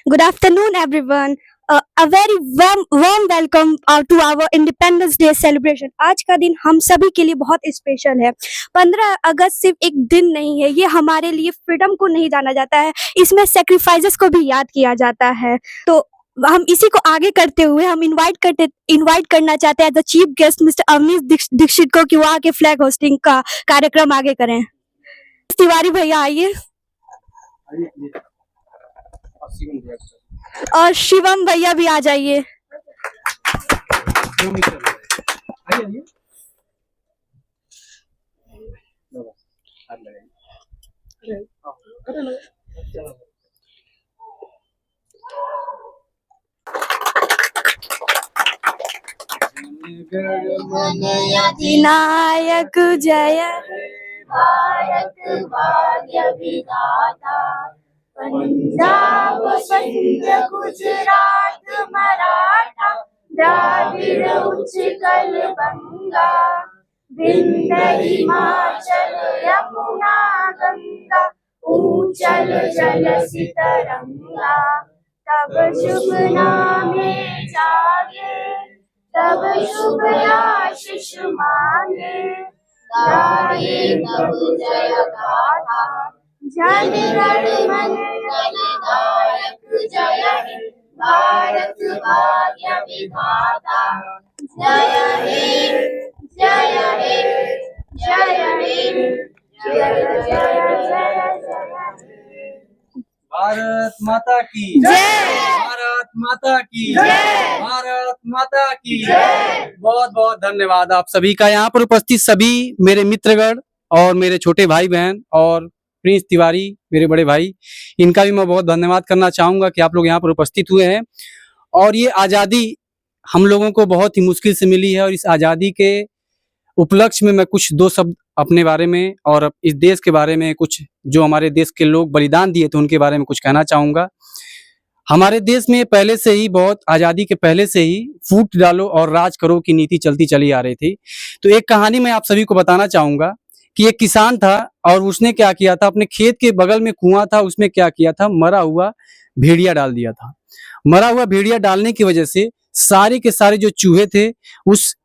Good afternoon, everyone. A very warm welcome to our Independence Day celebration. आज का दिन हम सभी के लिए बहुत स्पेशल है। 15 अगस्त सिर्फ एक दिन नहीं है, ये हमारे लिए फ्रीडम को नहीं जाना जाता है, इसमें सेक्रीफाइसेस को भी याद किया जाता है। तो हम इसी को आगे करते हुए हम इनवाइट करना चाहते हैं the chief guest mister Avneesh Dixit को कि वो आके फ्लैग होस्टिंग का कार्यक्रम आगे करें। तिवारी भैया आइए और शिवम भैया भी आ जाइए। अधिनायक जय भारत भाग्य विधाता, पंजाब सिंध गुजरात मराठा, द्राविड़ उत्कल बंगा, विंध्य हिमाचल यमुना गंगा, ऊंचल जलसि तरंगा। तब शुभ नामे जागे, तब शुभ आशीष मांगे, गाये तब जय गाथा, जन गण मन जननायक जय हे, भारत भाग्य विधाता। जय हे जय हे जय हे, जय जय जय जय। भारत माता की जय, भारत माता की जय, भारत माता की जय। बहुत बहुत धन्यवाद आप सभी का। यहाँ पर उपस्थित सभी मेरे मित्रगण और मेरे छोटे भाई बहन और प्रिंस तिवारी मेरे बड़े भाई, इनका भी मैं बहुत धन्यवाद करना चाहूँगा कि आप लोग यहाँ पर उपस्थित हुए हैं। और ये आज़ादी हम लोगों को बहुत ही मुश्किल से मिली है और इस आज़ादी के उपलक्ष्य में मैं कुछ दो शब्द अपने बारे में और इस देश के बारे में, कुछ जो हमारे देश के लोग बलिदान दिए थे उनके बारे में कुछ कहना चाहूँगा। हमारे देश में पहले से ही, बहुत आज़ादी के पहले से ही फूट डालो और राज करो की नीति चलती चली आ रही थी। तो एक कहानी मैं आप सभी को बताना चाहूँगा कि एक किसान था और उसने क्या किया था, अपने खेत के बगल में कुआं था, उसमें क्या किया था, मरा हुआ भेड़िया डाल दिया था। मरा हुआ भेड़िया डालने की वजह से सारे के सारे जो चूहे थे उस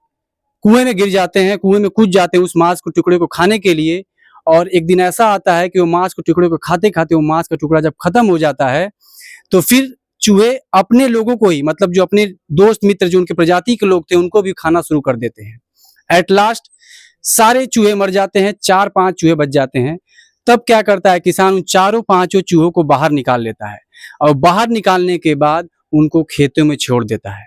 कुएं में गिर जाते हैं, कुएं में कूद जाते हैं उस मांस के टुकड़े को खाने के लिए। और एक दिन ऐसा आता है कि वो मांस के टुकड़े को खाते खाते वो मांस का टुकड़ा जब खत्म हो जाता है तो फिर चूहे अपने लोगों को ही, मतलब जो अपने दोस्त मित्र जो उनके प्रजाति के लोग थे उनको भी खाना शुरू कर देते हैं। एट लास्ट सारे चूहे मर जाते हैं, 4-5 चूहे बच जाते हैं। तब क्या करता है किसान, उन चारों पांचों चूहों को बाहर निकाल लेता है और बाहर निकालने के बाद उनको खेतों में छोड़ देता है।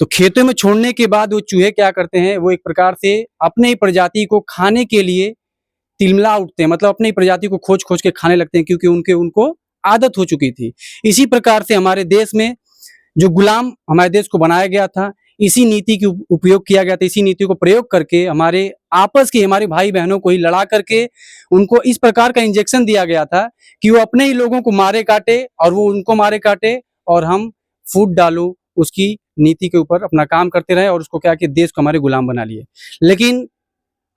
तो खेतों में छोड़ने के बाद वो चूहे क्या करते हैं, वो एक प्रकार से अपने ही प्रजाति को खाने के लिए तिलमिला उठते हैं, मतलब अपनी प्रजाति को खोज खोज के खाने लगते हैं क्योंकि उनको आदत हो चुकी थी। इसी प्रकार से हमारे देश में जो गुलाम हमारे देश को बनाया गया था, इसी नीति की उपयोग किया गया था। इसी नीति को प्रयोग करके हमारे आपस के, हमारे भाई बहनों को ही लड़ा करके उनको इस प्रकार का इंजेक्शन दिया गया था कि वो अपने ही लोगों को मारे काटे और वो उनको मारे काटे और हम फूट डालो उसकी नीति के ऊपर अपना काम करते रहे और उसको क्या कि देश को हमारे गुलाम बना लिए। लेकिन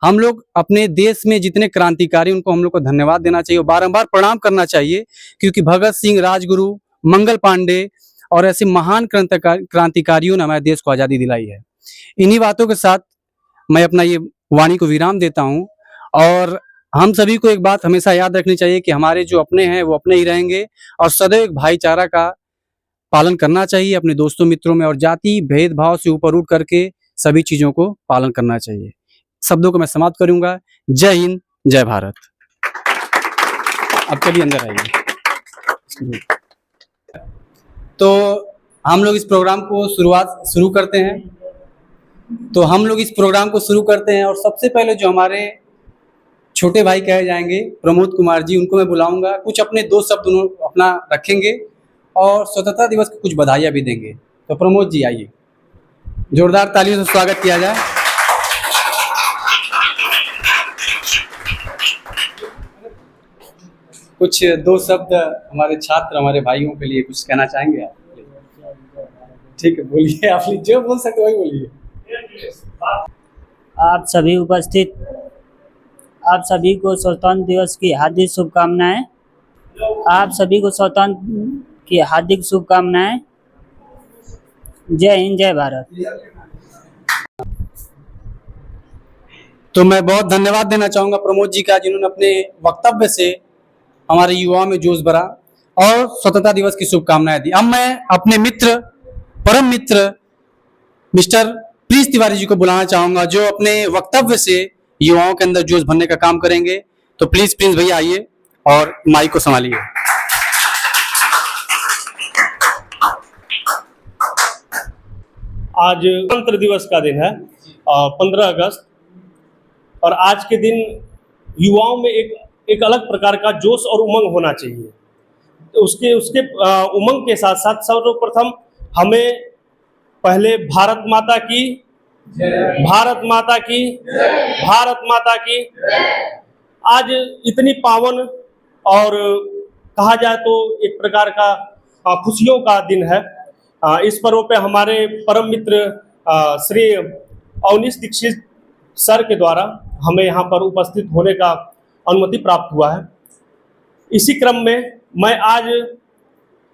हम लोग अपने देश में जितने क्रांतिकारी, उनको हम लोग को धन्यवाद देना चाहिए और बारंबार प्रणाम करना चाहिए क्योंकि भगत सिंह, राजगुरु, मंगल पांडे और ऐसे महान क्रांतिकारियों ने हमारे देश को आज़ादी दिलाई है। इन्हीं बातों के साथ मैं अपना ये वाणी को विराम देता हूँ और हम सभी को एक बात हमेशा याद रखनी चाहिए कि हमारे जो अपने हैं वो अपने ही रहेंगे और सदैव एक भाईचारा का पालन करना चाहिए अपने दोस्तों मित्रों में और जाति भेदभाव से ऊपर उठ करके सभी चीज़ों को पालन करना चाहिए। शब्दों को मैं समाप्त करूंगा। जय हिंद, जय भारत। अब चलिए अंदर आइए। तो हम लोग इस प्रोग्राम को शुरू करते हैं और सबसे पहले जो हमारे छोटे भाई कहे जाएंगे प्रमोद कुमार जी, उनको मैं बुलाऊंगा। कुछ अपने दो शब्द उन्होंने अपना रखेंगे और स्वतंत्रता दिवस की कुछ बधाइयाँ भी देंगे। तो प्रमोद जी आइए, जोरदार तालियों से स्वागत किया जाए। कुछ दो शब्द हमारे छात्र, हमारे भाइयों के लिए कुछ कहना चाहेंगे आप? ठीक है, बोलिए, आप जो बोल सकते वही बोलिए। आप सभी उपस्थित, आप सभी को स्वतंत्रता दिवस की हार्दिक शुभकामनाएं। आप सभी को स्वतंत्र की हार्दिक शुभकामनाएं। जय हिंद, जय भारत। तो मैं बहुत धन्यवाद देना चाहूँगा प्रमोद जी का, जिन्होंने अपने वक्तव्य से हमारे युवाओं में जोश भरा और स्वतंत्रता दिवस की शुभकामनाएं दी। अब मैं अपने मित्र, परम मित्र मिस्टर प्रिंस तिवारी जी को बुलाना चाहूँगा, जो अपने वक्तव्य से युवाओं के अंदर जोश भरने का काम करेंगे। तो प्लीज प्रिंस भैया आइए और माइक को संभालिए। आज गणतंत्र दिवस का दिन है, 15 अगस्त, और आज के दिन युवाओं में एक अलग प्रकार का जोश और उमंग होना चाहिए। तो उसके उमंग के साथ साथ सर्वप्रथम हमें पहले भारत माता की भारत माता की भारत माता की आज इतनी पावन और कहा जाए तो एक प्रकार का खुशियों का दिन है। इस पर्व पे हमारे परम मित्र श्री अवनीश दीक्षित सर के द्वारा हमें यहाँ पर उपस्थित होने का अनुमति प्राप्त हुआ है। इसी क्रम में मैं आज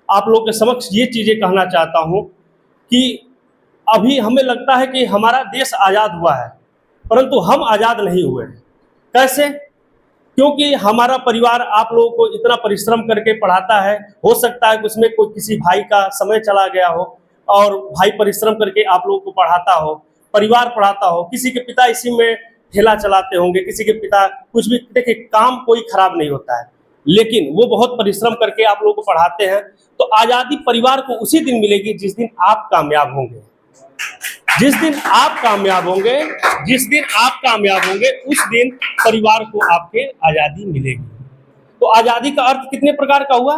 आप लोगों के समक्ष ये चीज़ें कहना चाहता हूँ कि अभी हमें लगता है कि हमारा देश आज़ाद हुआ है, परंतु हम आज़ाद नहीं हुए। कैसे? क्योंकि हमारा परिवार आप लोगों को इतना परिश्रम करके पढ़ाता है। हो सकता है कि उसमें कोई किसी भाई का समय चला गया हो और भाई परिश्रम करके आप लोगों को पढ़ाता हो, परिवार पढ़ाता हो। किसी के पिता इसी में ठेला चलाते होंगे, किसी के पिता कुछ भी। देखिए, काम कोई खराब नहीं होता है, लेकिन वो बहुत परिश्रम करके आप लोगों को पढ़ाते हैं। तो आज़ादी परिवार को उसी दिन मिलेगी जिस दिन आप कामयाब होंगे। जिस दिन आप कामयाब होंगे, जिस दिन आप कामयाब होंगे, उस दिन परिवार को आपके आज़ादी मिलेगी। तो आज़ादी का अर्थ कितने प्रकार का हुआ?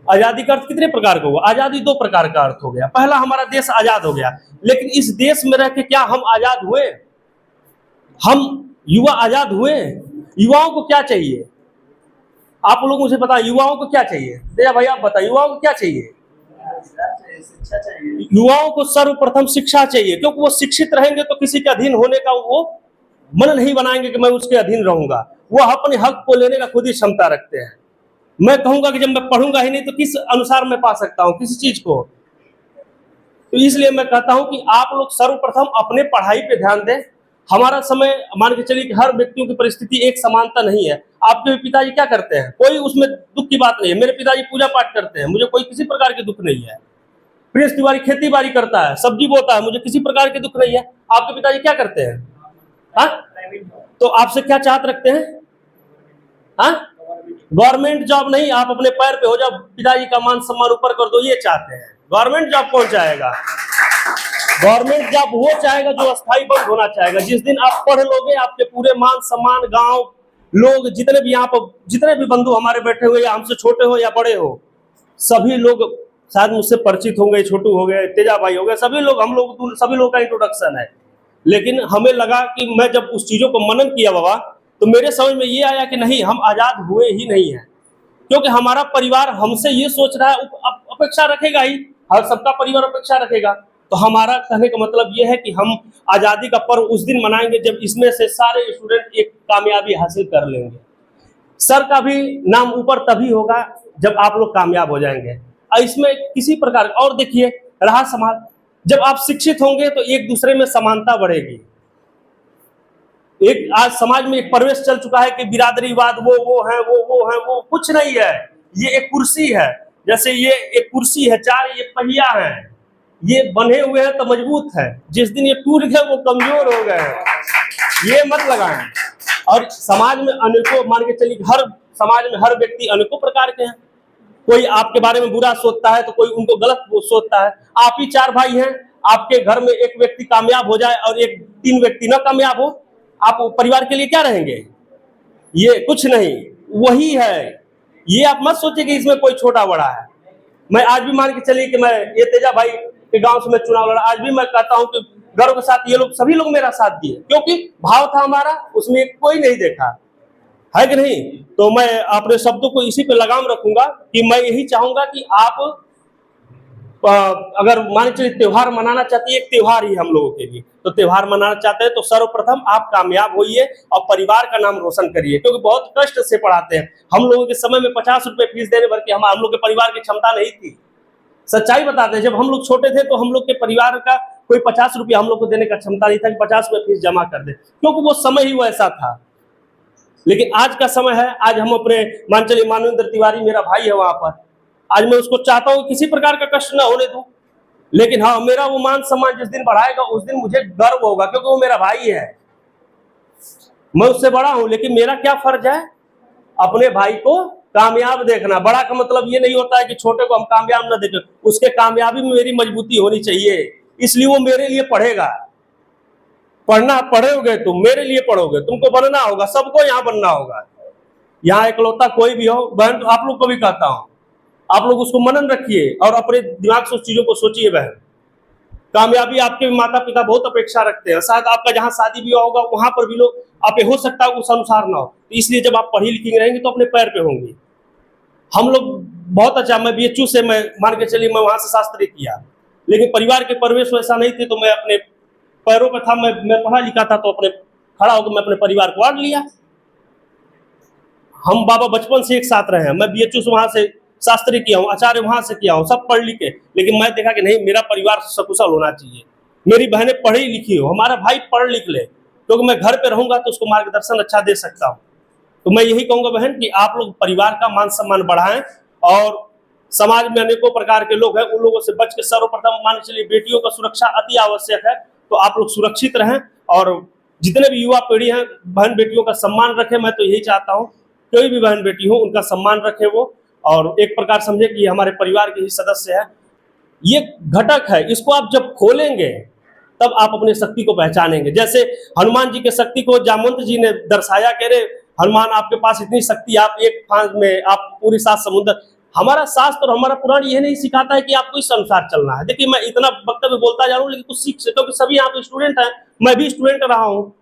आज़ादी का अर्थ कितने प्रकार का हुआ? आज़ादी 2 प्रकार का अर्थ हो गया। पहला, हमारा देश आज़ाद हो गया, लेकिन इस देश में रह के क्या हम आज़ाद हुए? हम युवा आज़ाद हुए? युवाओं को क्या चाहिए? आप लोग मुझे बताएं, युवाओं को क्या चाहिए? दया भाई आप बताइए, युवाओं को क्या चाहिए? युवाओं को सर्वप्रथम शिक्षा चाहिए, क्योंकि वो शिक्षित रहेंगे तो किसी के अधीन होने का वो मन नहीं बनाएंगे कि मैं उसके अधीन रहूंगा। वो अपने हक को लेने का खुद ही क्षमता रखते हैं। मैं कहूंगा कि जब मैं पढ़ूंगा ही नहीं तो किस अनुसार मैं पा सकता हूं किसी चीज को? तो इसलिए मैं कहता हूं कि आप लोग सर्वप्रथम अपने पढ़ाई पे ध्यान दें। हमारा समय, मान के चलिए कि हर व्यक्तियों की परिस्थिति एक समानता नहीं है। आपके पिताजी क्या करते हैं? कोई उसमें दुख की बात नहीं है। मेरे पिताजी पूजा पाठ करते हैं, मुझे कोई किसी प्रकार के दुख नहीं है। प्रिंस तिवारी खेती बाड़ी करता है, सब्जी बोता है, मुझे किसी प्रकार के दुख नहीं है। आपके पिताजी क्या करते हैं? हाँ, तो आपसे क्या चाहत रखते हैं? हाँ, गवर्नमेंट जॉब नहीं, आप अपने पैर पे हो जाओ, पिताजी का मान सम्मान ऊपर कर दो, ये चाहते हैं। गवर्नमेंट जॉब कौन चाहेगा? गवर्नमेंट जॉब वो चाहेगा जो अस्थायी बंद होना चाहेगा। जिस दिन आप पढ़ लोगे, आपके पूरे मान सम्मान, गांव लोग, जितने भी यहाँ पर जितने भी बंधु हमारे बैठे हुए, या हमसे छोटे हो या बड़े हो, सभी लोग शायद मुझसे परिचित होंगे। छोटू हो गए, तेजा भाई हो गए, सभी लोग, हम लोग सभी लोग का इंट्रोडक्शन है। लेकिन हमें लगा कि मैं जब उस चीज़ों को मनन किया बाबा, तो मेरे समझ में ये आया कि नहीं, हम आज़ाद हुए ही नहीं हैं। क्योंकि हमारा परिवार हमसे ये सोच रहा है, अपेक्षा रखेगा ही, हर सबका परिवार अपेक्षा रखेगा। तो हमारा कहने का मतलब ये है कि हम आज़ादी का पर्व उस दिन मनाएंगे जब इसमें से सारे स्टूडेंट एक कामयाबी हासिल कर लेंगे। सर का भी नाम ऊपर तभी होगा जब आप लोग कामयाब हो जाएंगे। इसमें किसी प्रकार, और देखिए, रहा समाज, जब आप शिक्षित होंगे तो एक दूसरे में समानता बढ़ेगी। एक आज समाज में एक प्रवेश चल चुका है कि बिरादरीवाद, वो है, वो कुछ नहीं है। ये एक कुर्सी है, जैसे ये एक कुर्सी है, 4 ये पहिया है, ये बने हुए हैं तो मजबूत है। जिस दिन ये टूट गए वो कमजोर हो गए हैं, ये मत लगाएं। और समाज में अनेकों, मान के चलिए हर समाज में हर व्यक्ति अनेकों प्रकार के हैं। कोई आपके बारे में बुरा सोचता है तो कोई उनको गलत सोचता है। आप ही 4 भाई हैं, आपके घर में एक व्यक्ति कामयाब हो जाए और 3 व्यक्ति न कामयाब हो, आप परिवार के लिए क्या रहेंगे? ये कुछ नहीं, वही है। ये आप मत सोचिए कि इसमें कोई छोटा बड़ा है। मैं आज भी मान के चलिए कि मैं ये तेजा भाई के गांव से मैं चुनाव लड़ा, आज भी मैं कहता हूं कि गर्व के साथ ये लोग, सभी लोग मेरा साथ दिए, क्योंकि भाव था हमारा, उसमें कोई नहीं देखा है कि नहीं। तो मैं अपने शब्दों को इसी पे लगाम रखूंगा कि मैं यही चाहूंगा कि आप अगर मान के चलिए त्योहार मनाना चाहती है, एक त्योहार ही हम लोगों के लिए, तो त्योहार मनाना चाहते हैं तो सर्वप्रथम आप कामयाब होइए और परिवार का नाम रोशन करिए, क्योंकि बहुत कष्ट से पढ़ाते हैं। हम लोगों के समय में 50 रुपए फीस देने भर के हम लोग के परिवार की क्षमता नहीं थी। सच्चाई बताते हैं, जब हम लोग छोटे थे तो हम लोग के परिवार का कोई 50 रुपया हम लोग को देने का क्षमता नहीं था कि 50 रुपये फीस जमा कर दे, क्योंकि वो समय ही वैसा था। लेकिन आज का समय है, आज हम अपने मान चलिए मानवेंद्र तिवारी मेरा भाई है वहां पर, आज मैं उसको चाहता हूँ किसी प्रकार का कष्ट ना होने दूं, लेकिन हाँ मेरा वो मान सम्मान जिस दिन बढ़ाएगा उस दिन मुझे गर्व होगा, क्योंकि वो मेरा भाई है, मैं उससे बड़ा हूं। लेकिन मेरा क्या फर्ज है, अपने भाई को कामयाब देखना। बड़ा का मतलब ये नहीं होता है कि छोटे को हम कामयाब ना देखें, उसके कामयाबी में मेरी मजबूती होनी चाहिए, इसलिए वो मेरे लिए पढ़ेगा। पढ़ना पढ़ोगे तुम, मेरे लिए पढ़ोगे, तुमको बनना होगा, सबको यहाँ बनना होगा। यहाँ इकलौता कोई भी हो बहन, तो आप लोग को भी कहता हूँ, आप लोग उसको मनन रखिए और अपने दिमाग से उस चीजों को सोचिए। बहन, कामयाबी आपके माता पिता बहुत अपेक्षा रखते हैं, शायद आपका जहाँ शादी भी होगा वहां पर भी लोग आप हो सकता है उस अनुसार ना हो, तो इसलिए जब आप पढ़ी लिखी रहेंगे तो अपने पैर पे होंगे। हम लोग बहुत अच्छा, मैं BHU से मैं मान के चलिए मैं वहां से शास्त्री किया, लेकिन परिवार के परिवेश वैसा नहीं थे, तो मैं अपने पैरों पे था, मैं पढ़ा लिखा था, तो अपने खड़ा होकर मैं अपने परिवार को आड़ लिया। हम बाबा बचपन से एक साथ रहे हैं, मैं BHU से वहां से शास्त्री किया हूँ, आचार्य वहां से किया हूँ, सब पढ़ लिखे, लेकिन मैं देखा कि नहीं, मेरा परिवार सकुशल होना चाहिए, मेरी बहनें पढ़ी लिखी हो, हमारा भाई पढ़ लिख ले, क्योंकि मैं घर पे रहूंगा तो उसको मार्गदर्शन अच्छा दे सकता हूँ। तो मैं यही कहूंगा बहन कि आप लोग परिवार का मान सम्मान बढ़ाएं, और समाज में अनेकों प्रकार के लोग हैं, उन लोगों से बच के सर्वप्रथम मान चलिए बेटियों का सुरक्षा अति आवश्यक है, तो आप लोग सुरक्षित रहें, और जितने भी युवा पीढ़ी हैं बहन बेटियों का सम्मान रखें। मैं तो यही चाहता हूँ कोई भी बहन बेटी हो उनका सम्मान रखे वो, और एक प्रकार समझे कि ये हमारे परिवार के ही सदस्य है, ये घटक है, इसको आप जब खोलेंगे तब आप अपनी शक्ति को पहचानेंगे। जैसे हनुमान जी के शक्ति को जामवंत जी ने दर्शाया, कह रहे हनुमान आपके पास इतनी शक्ति, आप एक फांस में आप पूरी 7 समुद्र। हमारा शास्त्र और हमारा पुराण ये नहीं सिखाता है कि आपको इस अनुसार चलना है। देखिए मैं इतना वक्तव्य बोलता जा रहा हूँ, लेकिन कुछ सीख से, क्योंकि सभी यहाँ पे स्टूडेंट हैं, मैं भी स्टूडेंट रहा हूँ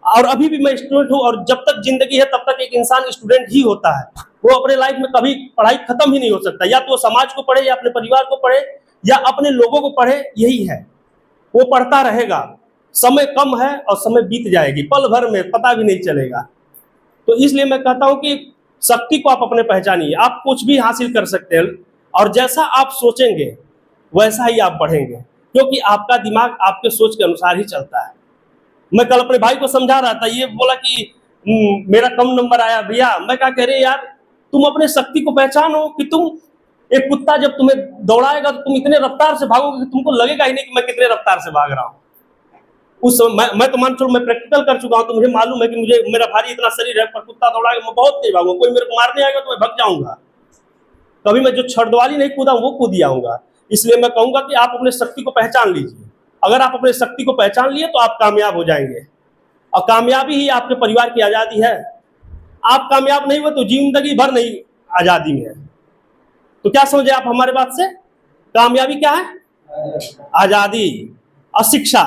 और अभी भी मैं स्टूडेंट हूँ, और जब तक जिंदगी है तब तक एक इंसान स्टूडेंट ही होता है, वो अपने लाइफ में कभी पढ़ाई खत्म ही नहीं हो सकता, या तो वो समाज को पढ़े, या अपने परिवार को पढ़े, या अपने लोगों को पढ़े, यही है, वो पढ़ता रहेगा। समय कम है और समय बीत जाएगी, पल भर में पता भी नहीं चलेगा। तो इसलिए मैं कहता हूं कि शक्ति को आप अपने पहचानिए, आप कुछ भी हासिल कर सकते हैं, और जैसा आप सोचेंगे वैसा ही आप बढ़ेंगे, क्योंकि आपका दिमाग आपके सोच के अनुसार ही चलता है। मैं कल अपने भाई को समझा रहा था, ये बोला कि मेरा कम नंबर आया भैया, मैं क्या कह रहे यार, तुम अपने शक्ति को पहचानो कि तुम, एक कुत्ता जब तुम्हें दौड़ाएगा तो तुम इतने रफ्तार से भागोगे कि तुमको लगेगा ही नहीं कि मैं कितने रफ्तार से भाग रहा हूँ। उस मैं तो मान चलो मैं प्रैक्टिकल कर चुका हूँ, तो मुझे मालूम है कि मुझे मेरा भारी इतना शरीर है, पर कुत्ता दौड़ाएगा मैं बहुत तेज भागूंगा, कोई मेरे को मारने आएगा तो मैं भग जाऊंगा। कभी मैं जो छड़दवाली नहीं कूदा वो कूद आऊंगा। इसलिए मैं कहूंगा कि आप अपने शक्ति को पहचान लीजिए। अगर आप अपने शक्ति को पहचान लिए तो आप कामयाब हो जाएंगे, और कामयाबी ही आपके परिवार की आज़ादी है। आप कामयाब नहीं हुए तो जिंदगी भर नहीं आज़ादी में है। तो क्या समझे आप हमारे बात से, कामयाबी क्या है? आज़ादी। और शिक्षा,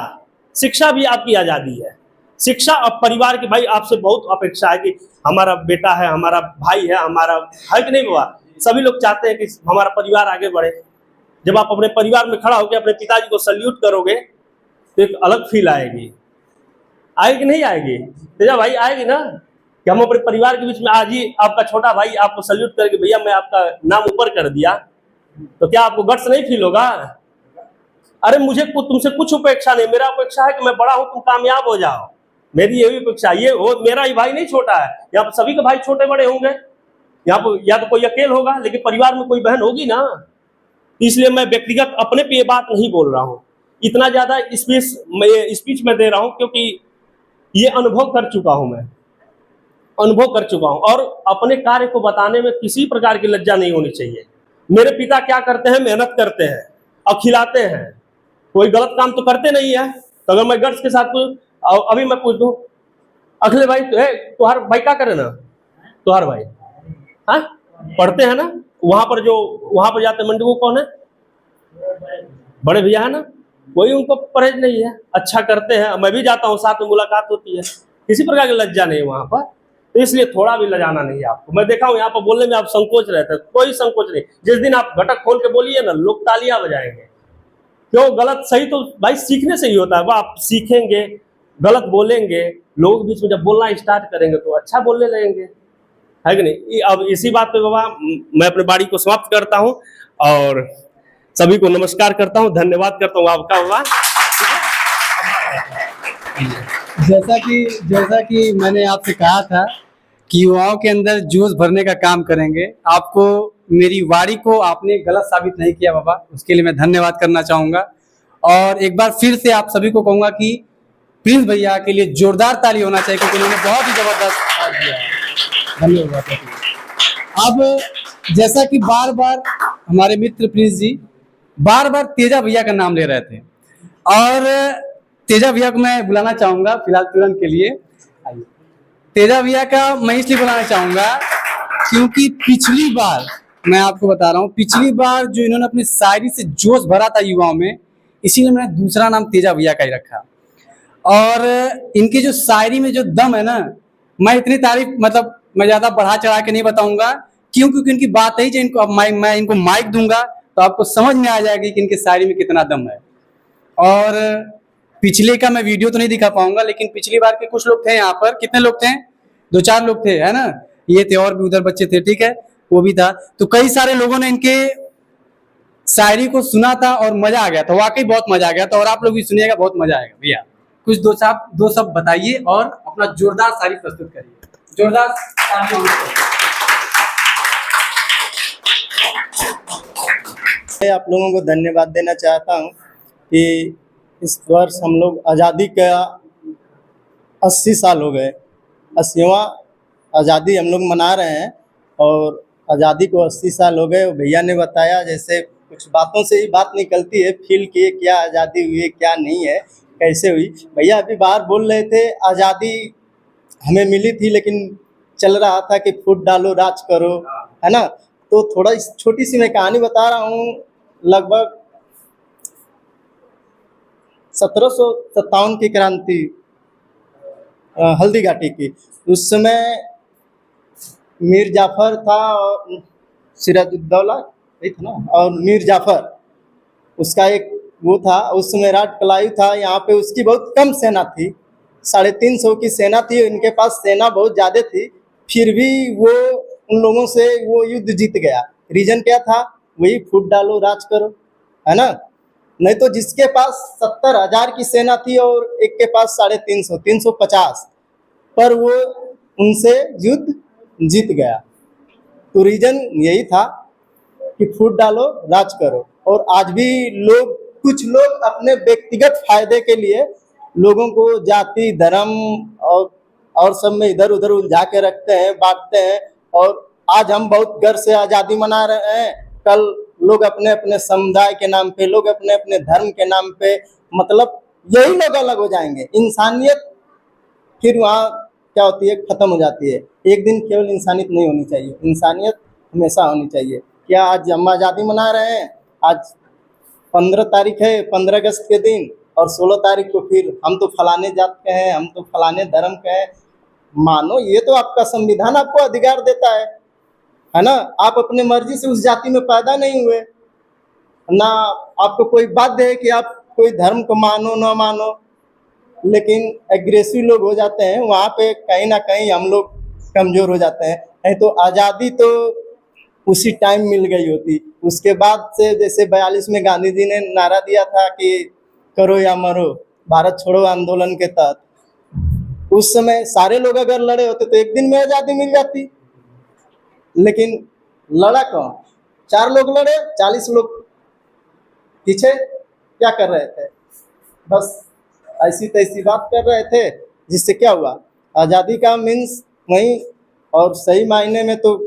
शिक्षा भी आपकी आज़ादी है। शिक्षा और परिवार के, भाई आपसे बहुत अपेक्षा है कि हमारा बेटा है, हमारा भाई है, हमारा है कि नहीं बाबा, सभी लोग चाहते हैं कि हमारा परिवार आगे बढ़े। जब आप अपने परिवार में खड़ा होकर अपने पिताजी को सल्यूट करोगे तो एक अलग फील आएगी कि नहीं आएगी? तेजा भाई आएगी ना, कि हम अपने परिवार के बीच में आज ही आपका छोटा भाई आपको सल्यूट करके भैया मैं आपका नाम ऊपर कर दिया, तो क्या आपको गट्स नहीं फील होगा? अरे मुझे तुमसे कुछ अपेक्षा नहीं, मेरा अपेक्षा है कि मैं बड़ा हूं, तुम कामयाब हो जाओ, मेरी यही अपेक्षा। ये हो, मेरा ही भाई नहीं छोटा है, यहाँ पर सभी के भाई छोटे बड़े होंगे, यहाँ पर या तो कोई अकेले होगा, लेकिन परिवार में कोई बहन होगी ना। इसलिए मैं व्यक्तिगत अपने पे ये बात नहीं बोल रहा हूँ, इतना ज्यादा स्पीच में दे रहा हूँ क्योंकि ये अनुभव कर चुका हूं, मैं अनुभव कर चुका हूं, और अपने कार्य को बताने में किसी प्रकार की लज्जा नहीं होनी चाहिए। मेरे पिता क्या करते हैं, मेहनत करते हैं और खिलाते हैं, कोई गलत काम तो करते नहीं है। तो अगर मैं गर्ज के साथ अभी मैं पूछ दूं, अखिले भाई तुहार भाई क्या करे ना, तुहार भाई हाँ पढ़ते हैं ना, वहां पर जाते मंडी को कौन है, बड़े भैया है ना, कोई उनको परहेज नहीं है, अच्छा करते हैं। मैं भी जाता हूँ, साथ में मुलाकात होती है, किसी प्रकार की लज्जा नहीं वहां पर। तो इसलिए थोड़ा भी लजाना नहीं है आपको। मैं देखा हूँ यहाँ पर बोलने में आप संकोच रहते हैं, कोई संकोच नहीं। जिस दिन आप घटक खोल के बोलिए ना, लोग तालियां बजाएंगे। क्यों? गलत सही तो भाई सीखने से ही होता है। वह आप सीखेंगे, गलत बोलेंगे, लोग बीच में जब बोलना स्टार्ट करेंगे तो अच्छा बोलने लगेंगे, है कि नहीं। अब इसी बात पे बाबा मैं अपने बाड़ी को समाप्त करता हूँ और सभी को नमस्कार करता हूँ, धन्यवाद करता हूँ आपका बाबा। जैसा कि मैंने आपसे कहा था कि युवाओं के अंदर जोश भरने का काम करेंगे। आपको मेरी वाणी को आपने गलत साबित नहीं किया बाबा, उसके लिए मैं धन्यवाद करना चाहूँगा। और एक बार फिर से आप सभी को कहूँगा कि प्रिंस भैया के लिए जोरदार ताली होना चाहिए, क्योंकि उन्होंने बहुत ही जबरदस्त साथ दिया है। धन्यवाद। अब जैसा कि बार बार हमारे मित्र प्रिंस जी बार बार तेजा भैया का नाम ले रहे थे, और तेजा भैया को मैं बुलाना चाहूँगा फिलहाल तुरंत के लिए। तेजा भैया का मैं इसलिए बुलाना चाहूँगा क्योंकि पिछली बार, मैं आपको बता रहा हूँ, पिछली बार जो इन्होंने अपनी शायरी से जोश भरा था युवाओं में, इसीलिए मैंने दूसरा नाम तेजा भैया का ही रखा। और इनकी जो शायरी में जो दम है ना, मैं इतनी तारीफ मतलब मैं ज़्यादा बढ़ा चढ़ा के नहीं बताऊंगा, क्योंकि इनकी बात है जो इनको अब मैं इनको माइक दूंगा तो आपको समझ में आ जाएगी कि इनकी शायरी में कितना दम है। और पिछले का मैं वीडियो तो नहीं दिखा पाऊंगा, लेकिन पिछली बार के कुछ लोग थे यहाँ पर। कितने लोग थे? 2-4 लोग थे, है ना। ये थे और भी उधर बच्चे थे, ठीक है, वो भी था। तो कई सारे लोगों ने इनके शायरी को सुना था और मजा आ गया था, वाकई बहुत मजा आ गया था। और आप लोग भी सुनिएगा, बहुत मजा आएगा भैया। कुछ दो शब्द बताइए और अपना जोरदार शायरी प्रस्तुत करिए। जोरदार आप लोगों को धन्यवाद देना चाहता हूं कि इस वर्ष हम लोग आज़ादी का 80 साल हो गए, 80वां आज़ादी हम लोग मना रहे हैं। और आज़ादी को 80 साल हो गए। भैया ने बताया जैसे कुछ बातों से ही बात निकलती है, फील किए क्या आज़ादी हुई है क्या नहीं है, कैसे हुई। भैया अभी बाहर बोल रहे थे आज़ादी हमें मिली थी, लेकिन चल रहा था कि फूट डालो राज करो, है ना। तो थोड़ा छोटी सी मैं कहानी बता रहा हूँ। लगभग 1757 की क्रांति हल्दी घाटी की, उस समय मीर जाफर था और सिराजुद्दौला था ना, और मीर जाफर उसका एक वो था। उस समय राट कलायू था यहाँ पे, उसकी बहुत कम सेना थी, 350 की सेना थी। इनके पास सेना बहुत ज़्यादा थी, फिर भी वो उन लोगों से वो युद्ध जीत गया। रीजन क्या था? वही फूट डालो राज करो, है ना। नहीं तो जिसके पास 70,000 की सेना थी और एक के पास 350, 350, पर वो उनसे युद्ध जीत गया। तो रीजन यही था कि फूट डालो राज करो। और आज भी कुछ लोग अपने व्यक्तिगत फायदे के लिए लोगों को जाति धर्म और सब में इधर उधर उलझा के रखते हैं, बांटते हैं। और आज हम बहुत गर्व से आज़ादी मना रहे हैं, कल लोग अपने अपने समुदाय के नाम पे, लोग अपने अपने धर्म के नाम पे, मतलब यही लोग अलग हो जाएंगे। इंसानियत फिर वहाँ क्या होती है? खत्म हो जाती है। एक दिन केवल इंसानियत नहीं होनी चाहिए, इंसानियत हमेशा होनी चाहिए। क्या आज हम आज़ादी मना रहे हैं? आज 15 तारीख है, 15 अगस्त के दिन, और 16 तारीख को फिर हम तो फलाने जात के हैं, हम तो फलाने धर्म के हैं। मानो ये तो आपका संविधान आपको अधिकार देता है ना। आप अपने मर्जी से उस जाति में पैदा नहीं हुए ना, आपको कोई बाध्य है कि आप कोई धर्म को मानो ना मानो। लेकिन एग्रेसिव लोग हो जाते हैं, वहाँ पे कहीं ना कहीं हम लोग कमज़ोर हो जाते हैं। नहीं तो आज़ादी तो उसी टाइम मिल गई होती। उसके बाद से जैसे 42 में गांधी जी ने नारा दिया था कि करो या मरो, भारत छोड़ो आंदोलन के तहत, उस समय सारे लोग अगर लड़े होते तो एक दिन में आज़ादी मिल जाती। लेकिन लड़ा कौन? 4 लोग लड़े, 40 लोग पीछे क्या कर रहे थे? बस ऐसी तैसी बात कर रहे थे, जिससे क्या हुआ? आज़ादी का मीन्स वहीं। और सही मायने में तो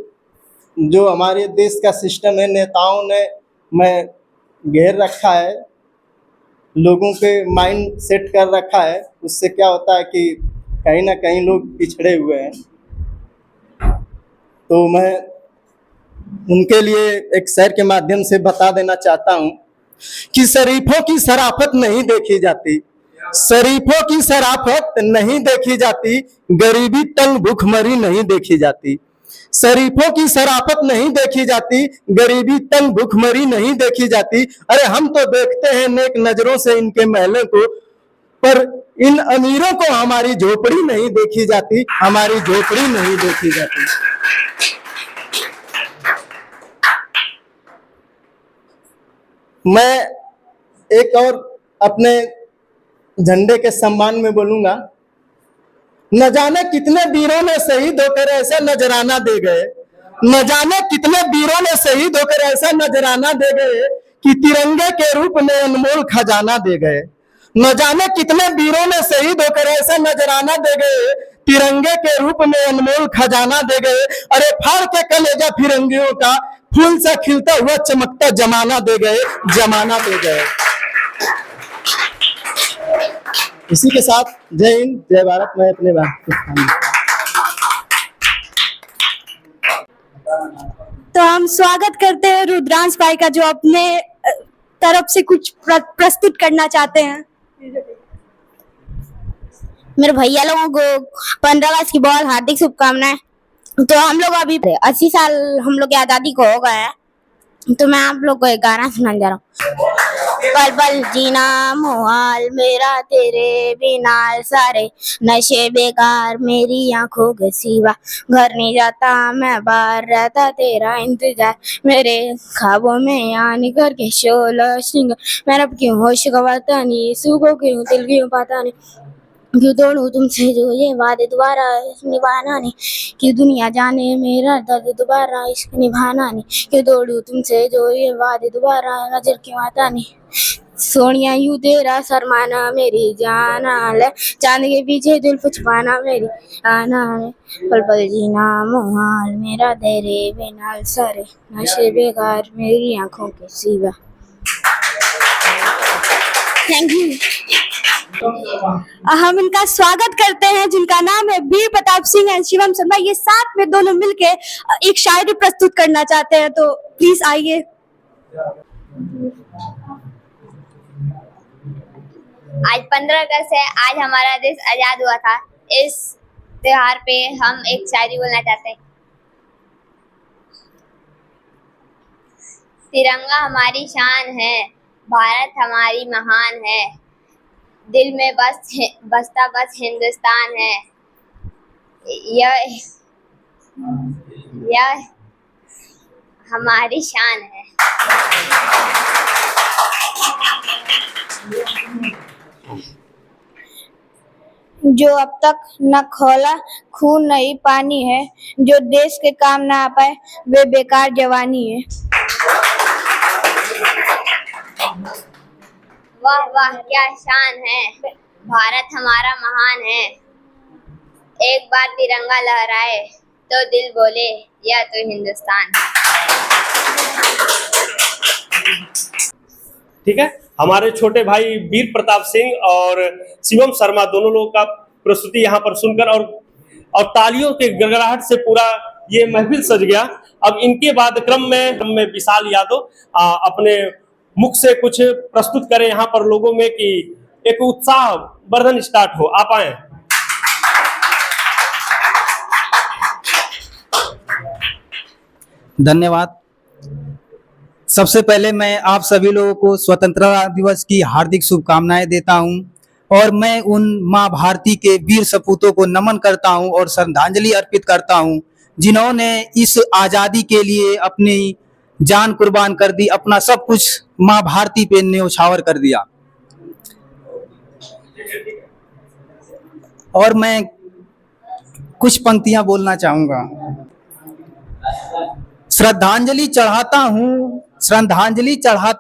जो हमारे देश का सिस्टम है, नेताओं ने मैं घेर रखा है, लोगों के माइंड सेट कर रखा है। उससे क्या होता है कि कहीं ना कहीं लोग पिछड़े हुए हैं। तो मैं उनके लिए एक शेर के माध्यम से बता देना चाहता हूँ कि शरीफों की शराफत नहीं देखी जाती, शरीफों की शराफत नहीं देखी जाती, गरीबी तंग भूखमरी नहीं देखी जाती। शरीफों की शराफत नहीं देखी जाती, गरीबी तंग भूखमरी नहीं देखी जाती। अरे हम तो देखते हैं नेक नजरों से इनके महलों को, पर इन अमीरों को हमारी झोपड़ी नहीं देखी जाती, हमारी झोपड़ी नहीं देखी जाती। मैं एक और अपने झंडे के सम्मान में बोलूंगा। न जाने कितने वीरों ने शहीद होकर ऐसा नजराना दे गए, न जाने कितने वीरों ने शहीद होकर ऐसा नजराना दे गए कि तिरंगे के रूप में अनमोल खजाना दे गए। न जाने कितने वीरों ने शहीद होकर ऐसा नजराना दे गए, तिरंगे के रूप में अनमोल खजाना दे गए। अरे फाड़ के कलेजा फिरंगियों का फूल सा खिलता हुआ चमकता जमाना दे गए, जमाना दे गए। इसी के साथ जय हिंद जय भारत। मैं अपने बात तो हम स्वागत करते हैं रुद्रांश भाई का, जो अपने तरफ से कुछ प्रस्तुत करना चाहते हैं। मेरे भैया लोगों को 15 अगस्त की बहुत हार्दिक शुभकामनाएं। तो हम लोग अभी 80 साल हम लोग की आज़ादी को हो गए हैं, तो मैं आप लोग को एक गाना सुनाने जा रहा हूँ। पल पल जीना मुहाल मेरा तेरे बिना, सारे नशे बेकार मेरी आंखों के सिवा। घर नहीं जाता मैं बाहर रहता तेरा इंतजार, मेरे ख्वाबों में आने करके शोला सिंगर। मैं अब क्यों होश गवाता नहीं, सुबह क्यों दिल क्यों पाता नहीं, क्यों तोड़ूं तुमसे जो ये वादे दोबारा निभाना नहीं, कि दुनिया जाने मेरा दर्द दोबारा इश्क निभाना नहीं, क्यों तोड़ूं तुमसे जो ये वादे दोबारा नजर क्यों आता नहीं। सोनिया यूं तेरा शर्माना मेरी जाना ले, चांद के पीछे जुल्फ छुपाना मेरी आना ले। पल पल जीना मुहाल मेरा तेरे बिना, सारे नशे बेकार मेरी आंखों के सिवा। Thank you. हम इनका स्वागत करते हैं, जिनका नाम है वीर प्रताप सिंह एंड शिवम शर्मा। ये साथ में दोनों मिलके एक शायरी प्रस्तुत करना चाहते हैं, तो प्लीज आइए। आज 15 अगस्त है, आज हमारा देश आजाद हुआ था। इस त्योहार पे हम एक शायरी बोलना चाहते हैं। तिरंगा हमारी शान है, भारत हमारी महान है, दिल में बसता बस हिंदुस्तान है। यह हमारी शान है। जो अब तक न खोला खून नहीं पानी है, जो देश के काम ना आ पाए वे बेकार जवानी है। वाह वाह क्या शान है, भारत हमारा महान है। एक बार तिरंगा लहराए तो दिल बोले यह तो हिंदुस्तान है। ठीक है, हमारे छोटे भाई वीर प्रताप सिंह और शिवम शर्मा दोनों लोगों का प्रस्तुति यहाँ पर सुनकर और तालियों के गड़गड़ाहट से पूरा ये महफिल सज गया। अब इनके बाद क्रम में विशाल यादव अपने मुख से कुछ प्रस्तुत करें यहाँ पर लोगों में, कि एक उत्साह वर्धन स्टार्ट हो। आप आए। धन्यवाद। सबसे पहले मैं आप सभी लोगों को स्वतंत्रता दिवस की हार्दिक शुभकामनाएं देता हूं, और मैं उन मां भारती के वीर सपूतों को नमन करता हूं और श्रद्धांजलि अर्पित करता हूं, जिन्होंने इस आज़ादी के लिए अपनी जान कुर्बान कर दी, अपना सब कुछ मां भारती पे न्यौछावर कर दिया। और मैं कुछ पंक्तियां बोलना चाहूंगा। श्रद्धांजलि चढ़ाता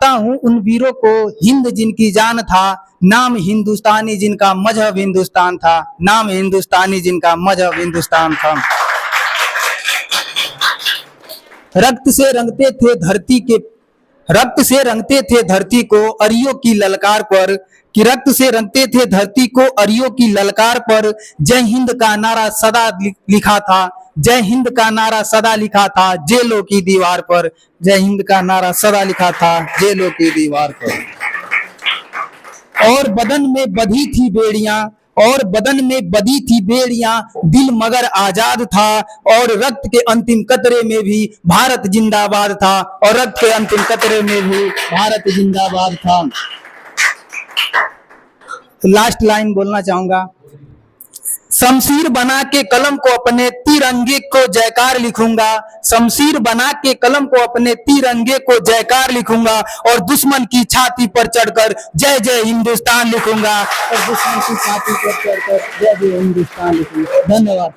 हूँ उन वीरों को, हिंद जिनकी जान था, नाम हिंदुस्तानी जिनका मजहब हिंदुस्तान था, नाम हिंदुस्तानी जिनका मजहब हिंदुस्तान था। रक्त से रंगते थे धरती को अरियों की ललकार पर, कि रक्त से रंगते थे धरती को अरियों की ललकार पर, जय हिंद का नारा सदा लिखा था, जय हिंद का नारा सदा लिखा था जेलों की दीवार पर, जय हिंद का नारा सदा लिखा था जेलों की दीवार पर। और बदन में बधी थी बेड़ियां, और बदन में बधी थी बेड़ियां, दिल मगर आजाद था, और रक्त के अंतिम कतरे में भी भारत जिंदाबाद था, और रक्त के अंतिम कतरे में भी भारत जिंदाबाद था। तो लास्ट लाइन बोलना चाहूंगा, शमशीर बना के कलम को अपने तिरंगे को जयकार लिखूंगा, शमशीर बना के कलम को अपने तिरंगे को जयकार लिखूंगा, और दुश्मन की छाती पर चढ़कर जय जय हिंदुस्तान लिखूंगा, और दुश्मन की छाती पर चढ़कर जय जय हिंदुस्तान लिखूंगा। धन्यवाद।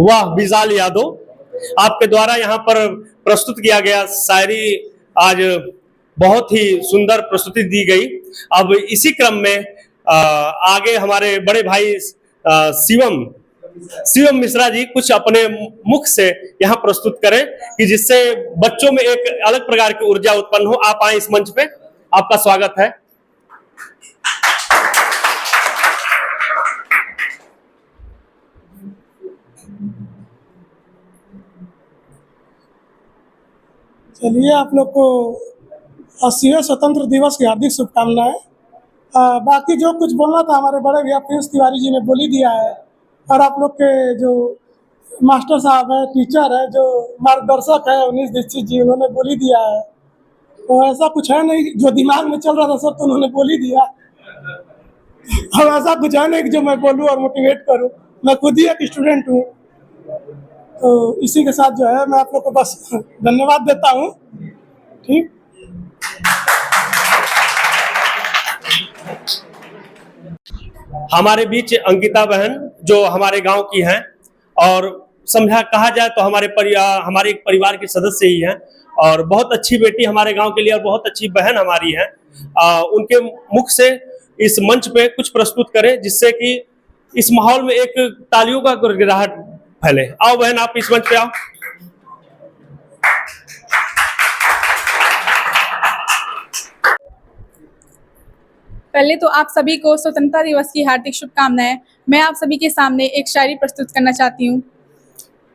वाह बिजाल यादव, आपके द्वारा यहाँ पर प्रस्तुत किया गया शायरी आज बहुत ही सुंदर प्रस्तुति दी गई। अब इसी क्रम में आगे हमारे बड़े भाई शिवम मिश्रा जी कुछ अपने मुख से यहाँ प्रस्तुत करें कि जिससे बच्चों में एक अलग प्रकार की ऊर्जा उत्पन्न हो। आप आए इस मंच पे, आपका स्वागत है। चलिए, आप लोग को 80वें स्वतंत्र दिवस की हार्दिक शुभकामनाएं। बाकी जो कुछ बोलना था हमारे बड़े भैया प्रिंस तिवारी जी ने बोल ही दिया है, और आप लोग के जो मास्टर साहब हैं, टीचर है, जो मार्गदर्शक है उन्नीस दीक्षित जी, उन्होंने बोल ही दिया है। तो ऐसा कुछ है नहीं, जो दिमाग में चल रहा था सब तो उन्होंने बोल ही दिया। अब ऐसा कुछ है नहीं कि जो मैं बोलूँ और मोटिवेट करूँ, मैं खुद ही एक स्टूडेंट हूँ। तो इसी के साथ जो है मैं आप लोग को बस धन्यवाद देता हूँ। ठीक, हमारे बीच अंकिता बहन जो हमारे गांव की हैं, और समझा कहा जाए तो हमारे एक परिवार के सदस्य ही हैं, और बहुत अच्छी बेटी हमारे गांव के लिए, और बहुत अच्छी बहन हमारी हैं। उनके मुख से इस मंच पे कुछ प्रस्तुत करें जिससे कि इस माहौल में एक तालियों का गुड़गुड़ाहट फैले। आओ बहन, आप इस मंच पे आओ। पहले तो आप सभी को स्वतंत्रता दिवस की हार्दिक शुभकामनाएं। मैं आप सभी के सामने एक शायरी प्रस्तुत करना चाहती हूँ।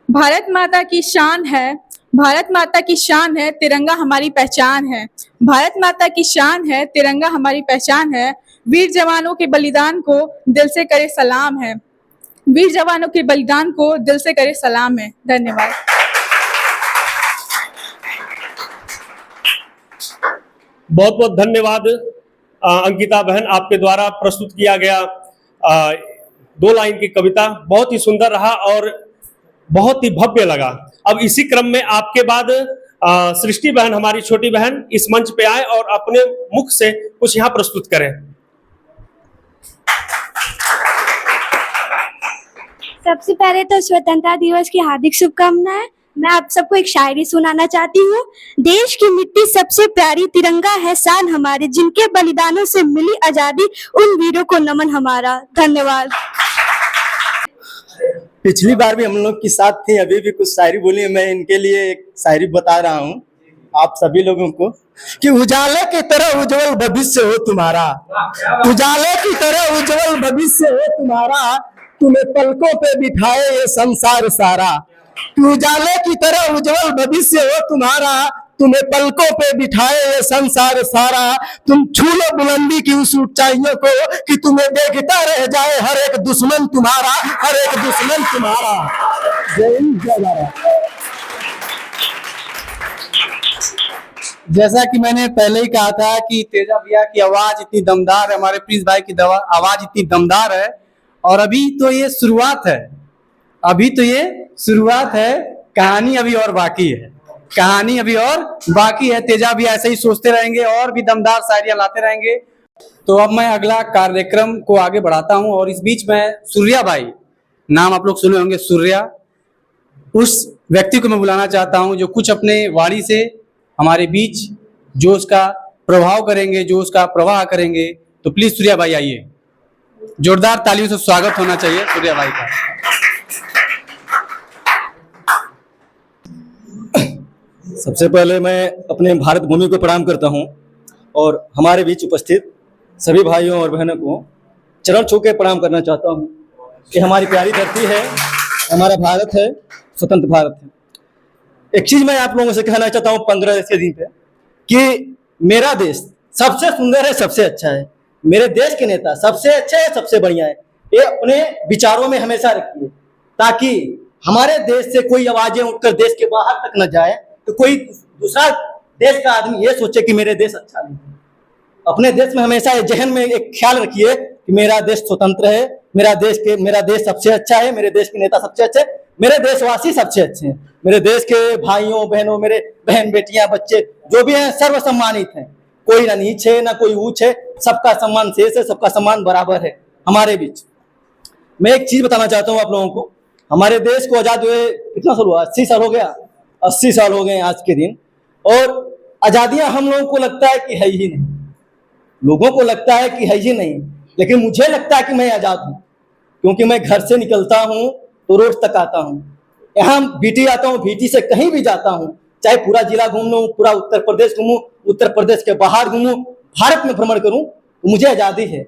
भारत माता की शान है, भारत माता की शान है, तिरंगा हमारी पहचान है। भारत माता की शान है, तिरंगा हमारी पहचान है। वीर जवानों के बलिदान को दिल से करे सलाम है, वीर जवानों के बलिदान को दिल से करे सलाम है। धन्यवाद। बहुत बहुत धन्यवाद अंकिता बहन, आपके द्वारा प्रस्तुत किया गया 2 लाइन की कविता बहुत ही सुंदर रहा और बहुत ही भव्य लगा। अब इसी क्रम में आपके बाद सृष्टि बहन, हमारी छोटी बहन, इस मंच पे आए और अपने मुख से कुछ यहाँ प्रस्तुत करें। सबसे पहले तो स्वतंत्रता दिवस की हार्दिक शुभकामनाएं। मैं आप सबको एक शायरी सुनाना चाहती हूँ। देश की मिट्टी सबसे प्यारी, तिरंगा है शान हमारी, जिनके बलिदानों से मिली आजादी, उन वीरों को नमन हमारा। धन्यवाद। पिछली बार भी हम लोग के साथ थी, अभी भी कुछ शायरी बोली। मैं इनके लिए एक शायरी बता रहा हूँ आप सभी लोगों को कि उजाले की तरह उज्जवल भविष्य हो तुम्हारा, उजाले की तरह उज्जवल भविष्य हो तुम्हारा, तुम्हें पलकों पे बिठाए ये संसार सारा। उजाले की तरह उज्जवल भविष्य हो तुम्हारा, तुम्हें पलकों पे बिठाए ये संसार सारा। तुम छू लो बुलंदी की उस ऊंचाइयों को कि तुम्हें देखता रह जाए हर एक दुश्मन तुम्हारा, हर एक दुश्मन तुम्हारा। जय हिंद, जय भारत। जैसा कि मैंने पहले ही कहा था कि तेजा भैया की आवाज इतनी दमदार है, हमारे प्रिंस भाई की आवाज इतनी दमदार है, और अभी तो ये शुरुआत है, अभी तो ये शुरुआत है, कहानी अभी और बाकी है, कहानी अभी और बाकी है। तेजा भी ऐसे ही सोचते रहेंगे और भी दमदार शायरियां लाते रहेंगे। तो अब मैं अगला कार्यक्रम को आगे बढ़ाता हूं, और इस बीच में सूर्या भाई, नाम आप लोग सुने होंगे, सूर्या, उस व्यक्ति को मैं बुलाना चाहता हूं जो कुछ अपने वाणी से हमारे बीच जो उसका प्रभाव करेंगे, जो उसका प्रवाह करेंगे। तो प्लीज सूर्या भाई आइए, जोरदार तालियों से स्वागत होना चाहिए सूर्या भाई का। सबसे पहले मैं अपने भारत भूमि को प्रणाम करता हूं और हमारे बीच उपस्थित सभी भाइयों और बहनों को चरण छू के प्रणाम करना चाहता हूं कि हमारी प्यारी धरती है, हमारा भारत है, स्वतंत्र भारत है। एक चीज मैं आप लोगों से कहना चाहता हूं 15 अगस्त के दिन पे कि मेरा देश सबसे सुंदर है, सबसे अच्छा है। मेरे देश के नेता सबसे अच्छे है, सबसे बढ़िया है। ये अपने विचारों में हमेशा रखिए, ताकि हमारे देश से कोई आवाजें उठकर देश के बाहर तक न जाए, तो कोई दूसरा देश का आदमी ये सोचे कि मेरे देश अच्छा नहीं है। अपने देश में हमेशा ये जहन में एक ख्याल रखिए कि मेरा देश स्वतंत्र है, मेरा देश सबसे अच्छा है, मेरे देश के नेता सबसे अच्छे, मेरे देशवासी सबसे अच्छे हैं, मेरे देश के भाइयों बहनों, मेरे बहन बेटियां बच्चे जो भी हैं सर्व सम्मानित हैं। कोई ना नीच है ना कोई ऊंच है, सबका सम्मान शेष है, सबका सम्मान बराबर है हमारे बीच। मैं एक चीज बताना चाहता हूँ आप लोगों को, हमारे देश को आजाद हुए कितना साल हुआ? 80 साल हो गया। 80 साल हो गए आज के दिन, और आजादियां हम लोगों को लगता है कि है ही नहीं, लोगों को लगता है कि है ही नहीं, लेकिन मुझे लगता है कि मैं आजाद हूँ, क्योंकि मैं घर से निकलता हूँ तो रोड तक आता हूँ। यहाँ बीटी आता हूँ, बीटी से कहीं भी जाता हूँ, चाहे पूरा जिला घूम लूँ, पूरा उत्तर प्रदेश घूमूं, उत्तर प्रदेश के बाहर घूमूं, भारत में भ्रमण करूं, तो मुझे आजादी है।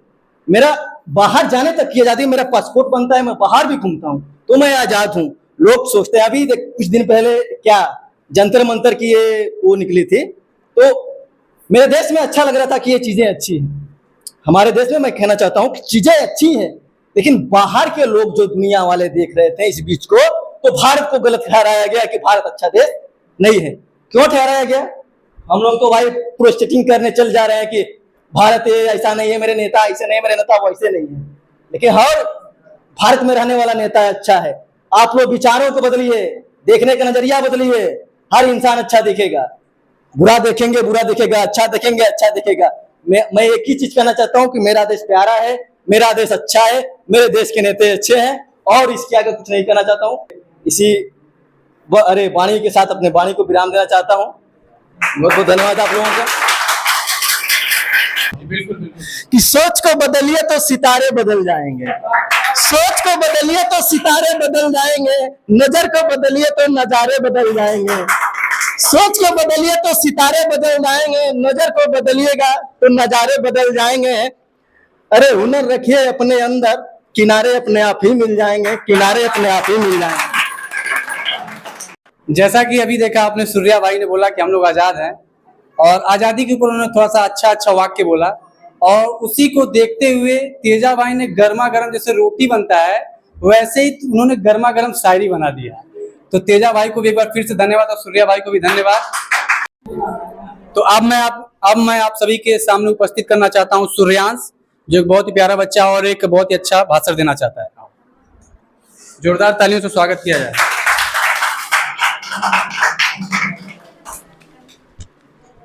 मेरा बाहर जाने तक की आजादी, मेरा पासपोर्ट बनता है, मैं बाहर भी घूमता हूं, तो मैं आजाद हूं। लोग सोचते हैं, अभी कुछ दिन पहले क्या जंतर मंतर की ये वो निकली थी, तो मेरे देश में अच्छा लग रहा था कि ये चीजें अच्छी हैं। हमारे देश में मैं कहना चाहता हूँ कि चीजें अच्छी हैं, लेकिन बाहर के लोग जो दुनिया वाले देख रहे थे इस बीच को, तो भारत को गलत ठहराया गया कि भारत अच्छा देश नहीं है। क्यों ठहराया गया? हम लोग तो भाई प्रोस्टेटिंग करने चल जा रहे हैं कि भारत ऐसा नहीं है, मेरे नेता ऐसे नहीं, मेरे नेता वैसे नहीं है, लेकिन हर भारत में रहने वाला नेता अच्छा है। आप लोग विचारों को बदलिए, देखने का नजरिया बदलिए, हर इंसान अच्छा दिखेगा। बुरा देखेंगे बुरा दिखेगा, अच्छा देखेंगे अच्छा दिखेगा। मैं एक ही चीज कहना चाहता हूँ कि मेरा देश प्यारा है, मेरा देश अच्छा है, मेरे देश के नेता अच्छे हैं, और इसके आगे कुछ नहीं कहना चाहता हूँ। इसी वाणी के साथ अपने वाणी को विराम देना चाहता हूँ। बहुत बहुत धन्यवाद आप लोगों का। कि सोच को बदलिए तो सितारे बदल जाएंगे, सोच को बदलिए तो सितारे बदल जाएंगे, नजर को बदलिए तो नजारे बदल जाएंगे। सोच को बदलिए तो सितारे बदल जाएंगे, नजर को बदलिएगा तो नजारे बदल जाएंगे। अरे हुनर रखिए अपने अंदर, किनारे अपने आप ही मिल जाएंगे, किनारे अपने आप ही मिल जाएंगे। जैसा कि अभी देखा आपने, सूर्या भाई ने बोला कि हम लोग आजाद हैं, और आजादी के ऊपर उन्होंने थोड़ा सा अच्छा वाक्य बोला, और उसी को देखते हुए तेजा भाई ने गर्मा गर्म जैसे रोटी बनता है वैसे ही उन्होंने गर्मा गर्म शायरी बना दिया। तो तेजा भाई को भी एक बार फिर से धन्यवाद, और सूर्या भाई को भी धन्यवाद। तो अब मैं आप सभी के सामने उपस्थित करना चाहता हूँ सूर्यांश, जो एक बहुत ही प्यारा बच्चा और एक बहुत ही अच्छा भाषण देना चाहता है। जोरदार तालियों से स्वागत किया जाए।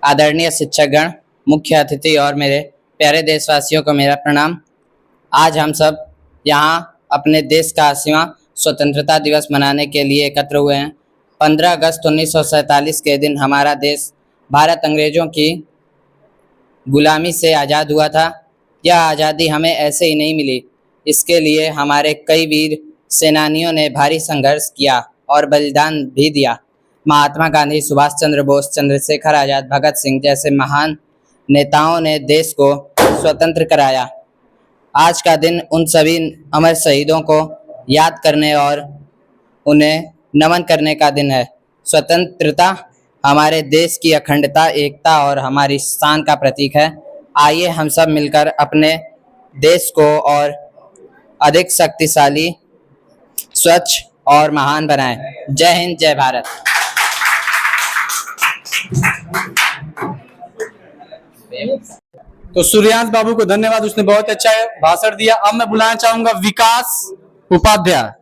आदरणीय शिक्षकगण, मुख्य अतिथि और मेरे प्यारे देशवासियों को मेरा प्रणाम। आज हम सब यहाँ अपने देश का 80वां स्वतंत्रता दिवस मनाने के लिए एकत्र हुए हैं। 15 अगस्त 1947 के दिन हमारा देश भारत अंग्रेजों की गुलामी से आज़ाद हुआ था। यह आज़ादी हमें ऐसे ही नहीं मिली, इसके लिए हमारे कई वीर सेनानियों ने भारी संघर्ष किया और बलिदान भी दिया। महात्मा गांधी, सुभाष चंद्र बोस, चंद्रशेखर आज़ाद, भगत सिंह जैसे महान नेताओं ने देश को स्वतंत्र कराया। आज का दिन उन सभी अमर शहीदों को याद करने और उन्हें नमन करने का दिन है। स्वतंत्रता हमारे देश की अखंडता, एकता और हमारी शान का प्रतीक है। आइए हम सब मिलकर अपने देश को और अधिक शक्तिशाली, स्वच्छ और महान बनाएं। जय हिंद, जय भारत। तो सूर्यांश बाबू को धन्यवाद, उसने बहुत अच्छा भाषण दिया। अब मैं बुलाना चाहूंगा विकास Upadhyay.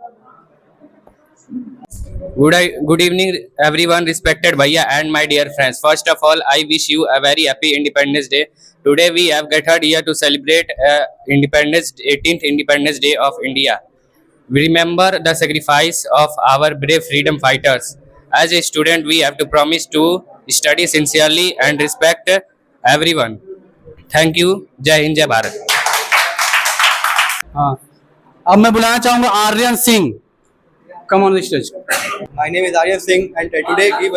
Good evening, everyone, respected Bhaiya and my dear friends. First of all, I wish you a very happy Independence Day. Today we have gathered here to celebrate 18th Independence Day of India. We remember the sacrifice of our brave freedom fighters. As a student, we have to promise to study sincerely and respect everyone. Thank you. जय हिंद, जय भारत। हाँ, अब मैं बुलाना चाहूंगा Aryan Singh. Come on the stage. My name is Aryan Singh, and I today give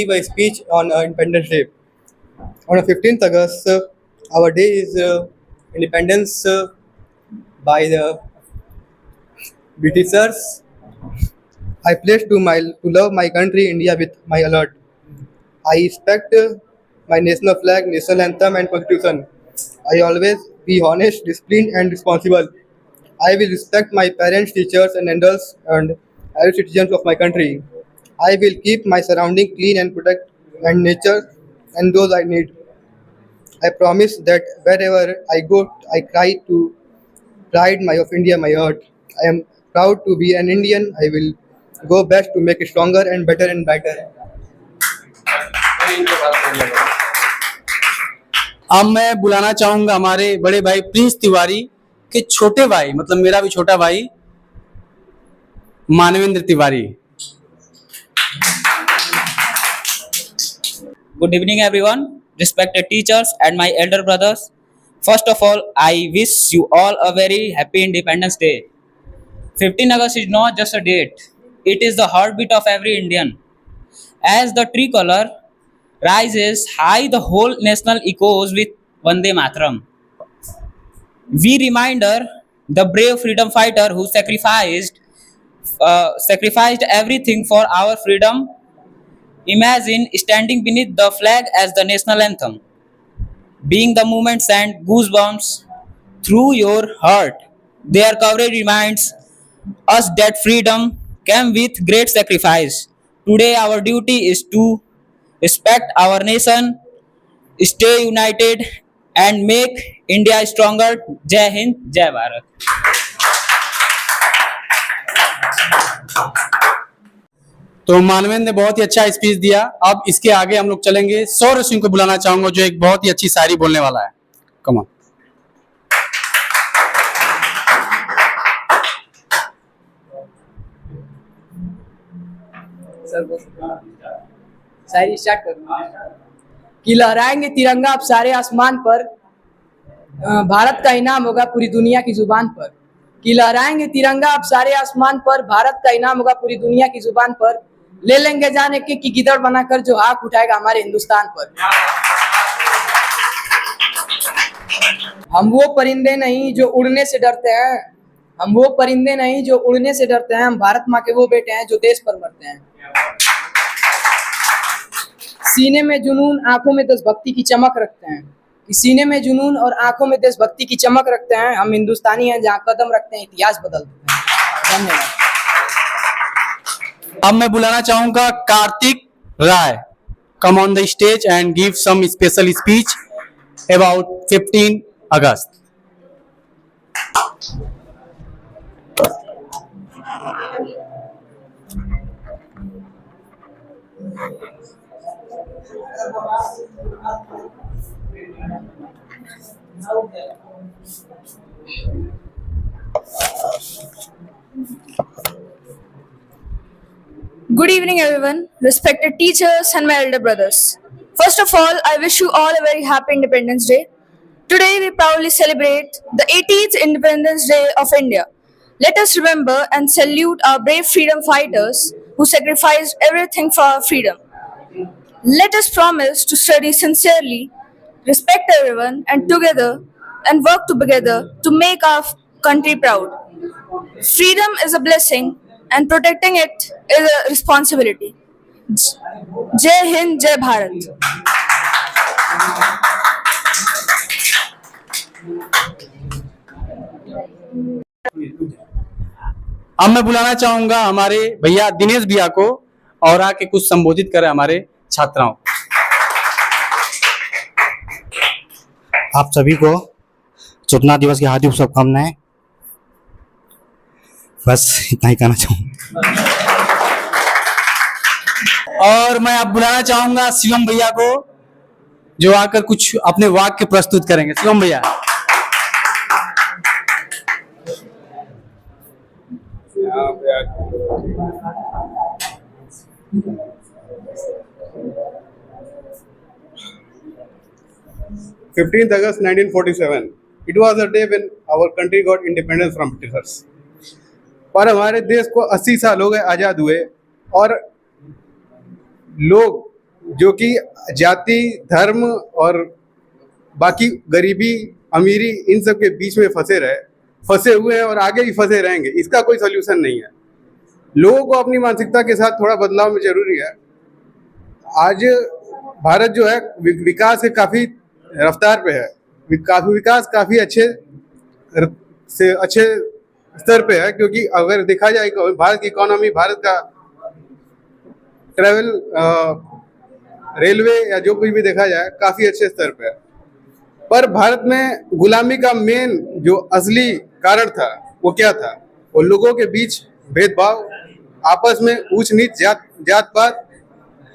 a speech on Independence Day. On the 15th August, our day is independence by the Britishers. I pledge to love my country India with my alert. I respect my national flag, national anthem, and constitution. I always be honest, disciplined, and responsible. I will respect my parents, teachers, and elders, and every citizens of my country. I will keep my surrounding clean and protect and nature and those I need. I promise that wherever I go, I try to pride my of India, my heart. I am proud to be an Indian. I will go best to make it stronger and better and brighter. अब मैं बुलाना चाहूंगा हमारे बड़े भाई Prince Tiwari के छोटे भाई, मतलब मेरा भी छोटा भाई Manvendra Tiwari. Good evening, everyone, respected teachers and my elder brothers. First of all, I wish you all a very happy Independence Day. 15 August is not just a date, it is the heartbeat of every Indian. As the tricolor rises high, the whole nation echoes with Vande Mataram. We reminder the brave freedom fighter who sacrificed everything for our freedom. Imagine standing beneath the flag as the national anthem. Being the moment sent goosebumps through your heart. Their coverage reminds us that freedom came with great sacrifice. Today our duty is to respect our nation, stay united and make India stronger. Jai Hind, Jai Bharat. तो मानवेंद्र ने बहुत ही अच्छा speech दिया। अब इसके आगे हम लोग चलेंगे। सौरभ सिंह को बुलाना चाहूंगा जो एक बहुत ही अच्छी शायरी बोलने वाला है। Come on. शायरी स्टार्ट करूंगा कि लहराएंगे तिरंगा अब सारे आसमान पर, भारत का इनाम होगा पूरी दुनिया की जुबान पर। कि लहराएंगे तिरंगा अब सारे आसमान पर, भारत का इनाम होगा पूरी दुनिया की जुबान पर। ले लेंगे जाने के कि गिदड़ बनाकर जो आंख उठाएगा हमारे हिंदुस्तान पर। हम वो परिंदे नहीं जो उड़ने से डरते हैं, हम वो परिंदे नहीं जो उड़ने से डरते हैं, हम भारत माँ के वो बेटे हैं जो देश पर मरते हैं। सीने में जुनून आंखों में देशभक्ति की चमक रखते हैं, सीने में जुनून और आंखों में देशभक्ति की चमक रखते हैं। हम हिंदुस्तानी हैं, जहाँ कदम रखते हैं इतिहास बदल देते हैं। धन्यवाद। अब मैं बुलाना चाहूंगा Kartik Rai, come on the stage and give some special speech about 15 August. Good evening, everyone, respected teachers and my elder brothers. First of all, I wish you all a very happy Independence Day. Today, we proudly celebrate the 18th Independence Day of India. Let us remember and salute our brave freedom fighters who sacrificed everything for our freedom. Let us promise to study sincerely, respect everyone, and work together to make our country proud. Freedom is a blessing, and protecting it is a responsibility. Jai Hind, Jai Bharat. अब मैं बुलाना चाहूंगा हमारे भैया दिनेश भैया को और आके कुछ संबोधित करें हमारे छात्राओं। आप सभी को स्वतंत्रता दिवस की हार्दिक शुभकामनाएं। बस इतना ही कहना चाहूंगा। और मैं अब बुलाना चाहूंगा शिवम भैया को जो आकर कुछ अपने वाक्य प्रस्तुत करेंगे। शिवम भैया। August 1947. It was a day when our country got independence from Britishers. पर हमारे देश को 80 साल हो गए आज़ाद हुए और लोग जो कि जाति, धर्म और बाकी गरीबी, अमीरी इन सब के बीच में फंसे हुए हैं और आगे भी फंसे रहेंगे। इसका कोई सल्यूशन नहीं है। लोगों को अपनी मानसिकता के साथ थोड़ा बदलाव में जरूरी है। आज भारत जो है विकास के काफी रफ्तार पे है, विकास काफी अच्छे स्तर पे है, क्योंकि अगर देखा जाए भारत की इकोनॉमी, भारत का ट्रेवल, रेलवे या जो कुछ भी देखा जाए काफी अच्छे स्तर पे है। पर भारत में गुलामी का मेन जो असली कारण था वो क्या था? वो लोगों के बीच भेदभाव, आपस में ऊंच नीच, जात पात,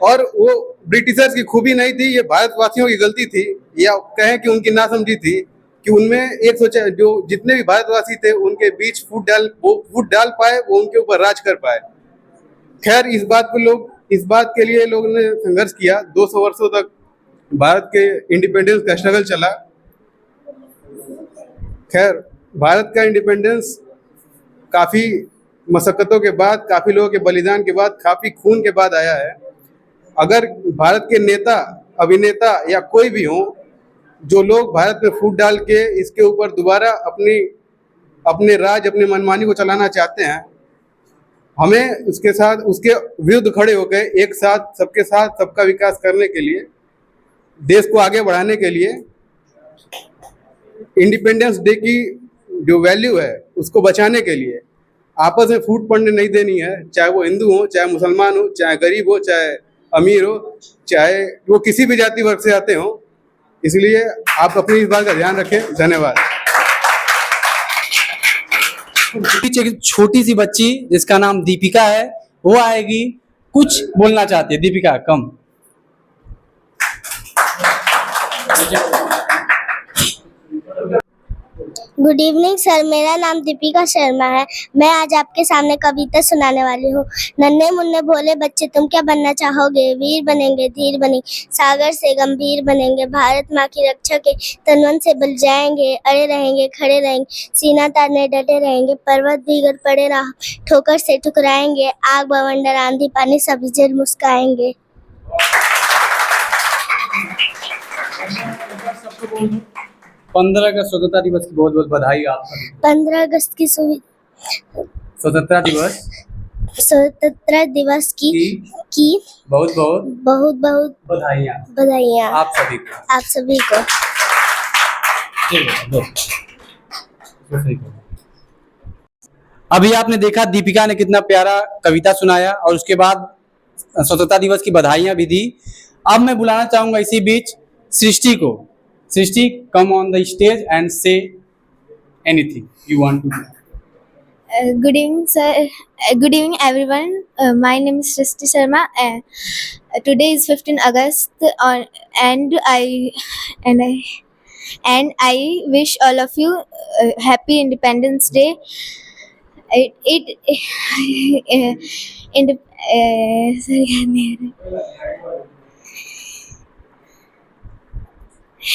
और वो ब्रिटिशर्स की खूबी नहीं थी, ये भारतवासियों की गलती थी, या कहें कि उनकी नासमझी थी कि उनमें एक सोचा, जो जितने भी भारतवासी थे उनके बीच फूट डाल पाए, वो उनके ऊपर राज कर पाए। खैर, इस बात के लिए लोगों ने संघर्ष किया। 200 वर्षों तक भारत के इंडिपेंडेंस का स्ट्रगल चला। खैर, भारत का इंडिपेंडेंस काफी मशक्कतों के बाद, काफी लोगों के बलिदान के बाद, काफी खून के बाद आया है। अगर भारत के नेता, अभिनेता या कोई भी हो, जो लोग भारत में फूट डाल के इसके ऊपर दोबारा अपने राज, अपनी मनमानी को चलाना चाहते हैं, हमें उसके विरुद्ध खड़े होकर एक साथ सबका विकास करने के लिए, देश को आगे बढ़ाने के लिए, इंडिपेंडेंस डे की जो वैल्यू है उसको बचाने के लिए आपस में फूट पड़ने नहीं देनी है। चाहे वो हिंदू हो, चाहे मुसलमान हो, चाहे गरीब हो, चाहे अमीर हो, चाहे वो किसी भी जाति वर्ग से आते हो। इसलिए आप अपनी इस बात का ध्यान रखें। धन्यवाद। एक छोटी सी बच्ची जिसका नाम दीपिका है, वो आएगी, कुछ बोलना चाहती है। दीपिका, कम। गुड इवनिंग सर, मेरा नाम दीपिका शर्मा है। मैं आज आपके सामने कविता सुनाने वाली हूँ। नन्हे मुन्ने भोले बच्चे तुम क्या बनना चाहोगे? वीर बनेंगे, धीर बनेंगे, सागर से गंभीर बनेंगे, भारत माँ की रक्षा के तनवन से बल जाएंगे, अड़े रहेंगे, खड़े रहेंगे, सीना तारने डटे रहेंगे, पर्वत भी अगर पड़े रहा ठोकर से ठुकराएंगे, आग बवंडर आंधी पानी सभी जल मुस्काएंगे। 15 अगस्त स्वतंत्रता दिवस की बहुत बहुत बधाई आप सभी। 15 अगस्त की स्वतंत्रता दिवस की बहुत बहुत बधाइयाँ आप सभी को। अभी आपने देखा दीपिका ने कितना प्यारा कविता सुनाया और उसके बाद स्वतंत्रता दिवस की बधाइयां भी दी। अब मैं बुलाना चाहूंगा इसी बीच सृष्टि को। सृष्टि, come on the stage and say anything you want to. Good evening, sir. Good evening, everyone. My name is Srishti Sharma. Today is 15 August, and I wish all of you happy Independence Day.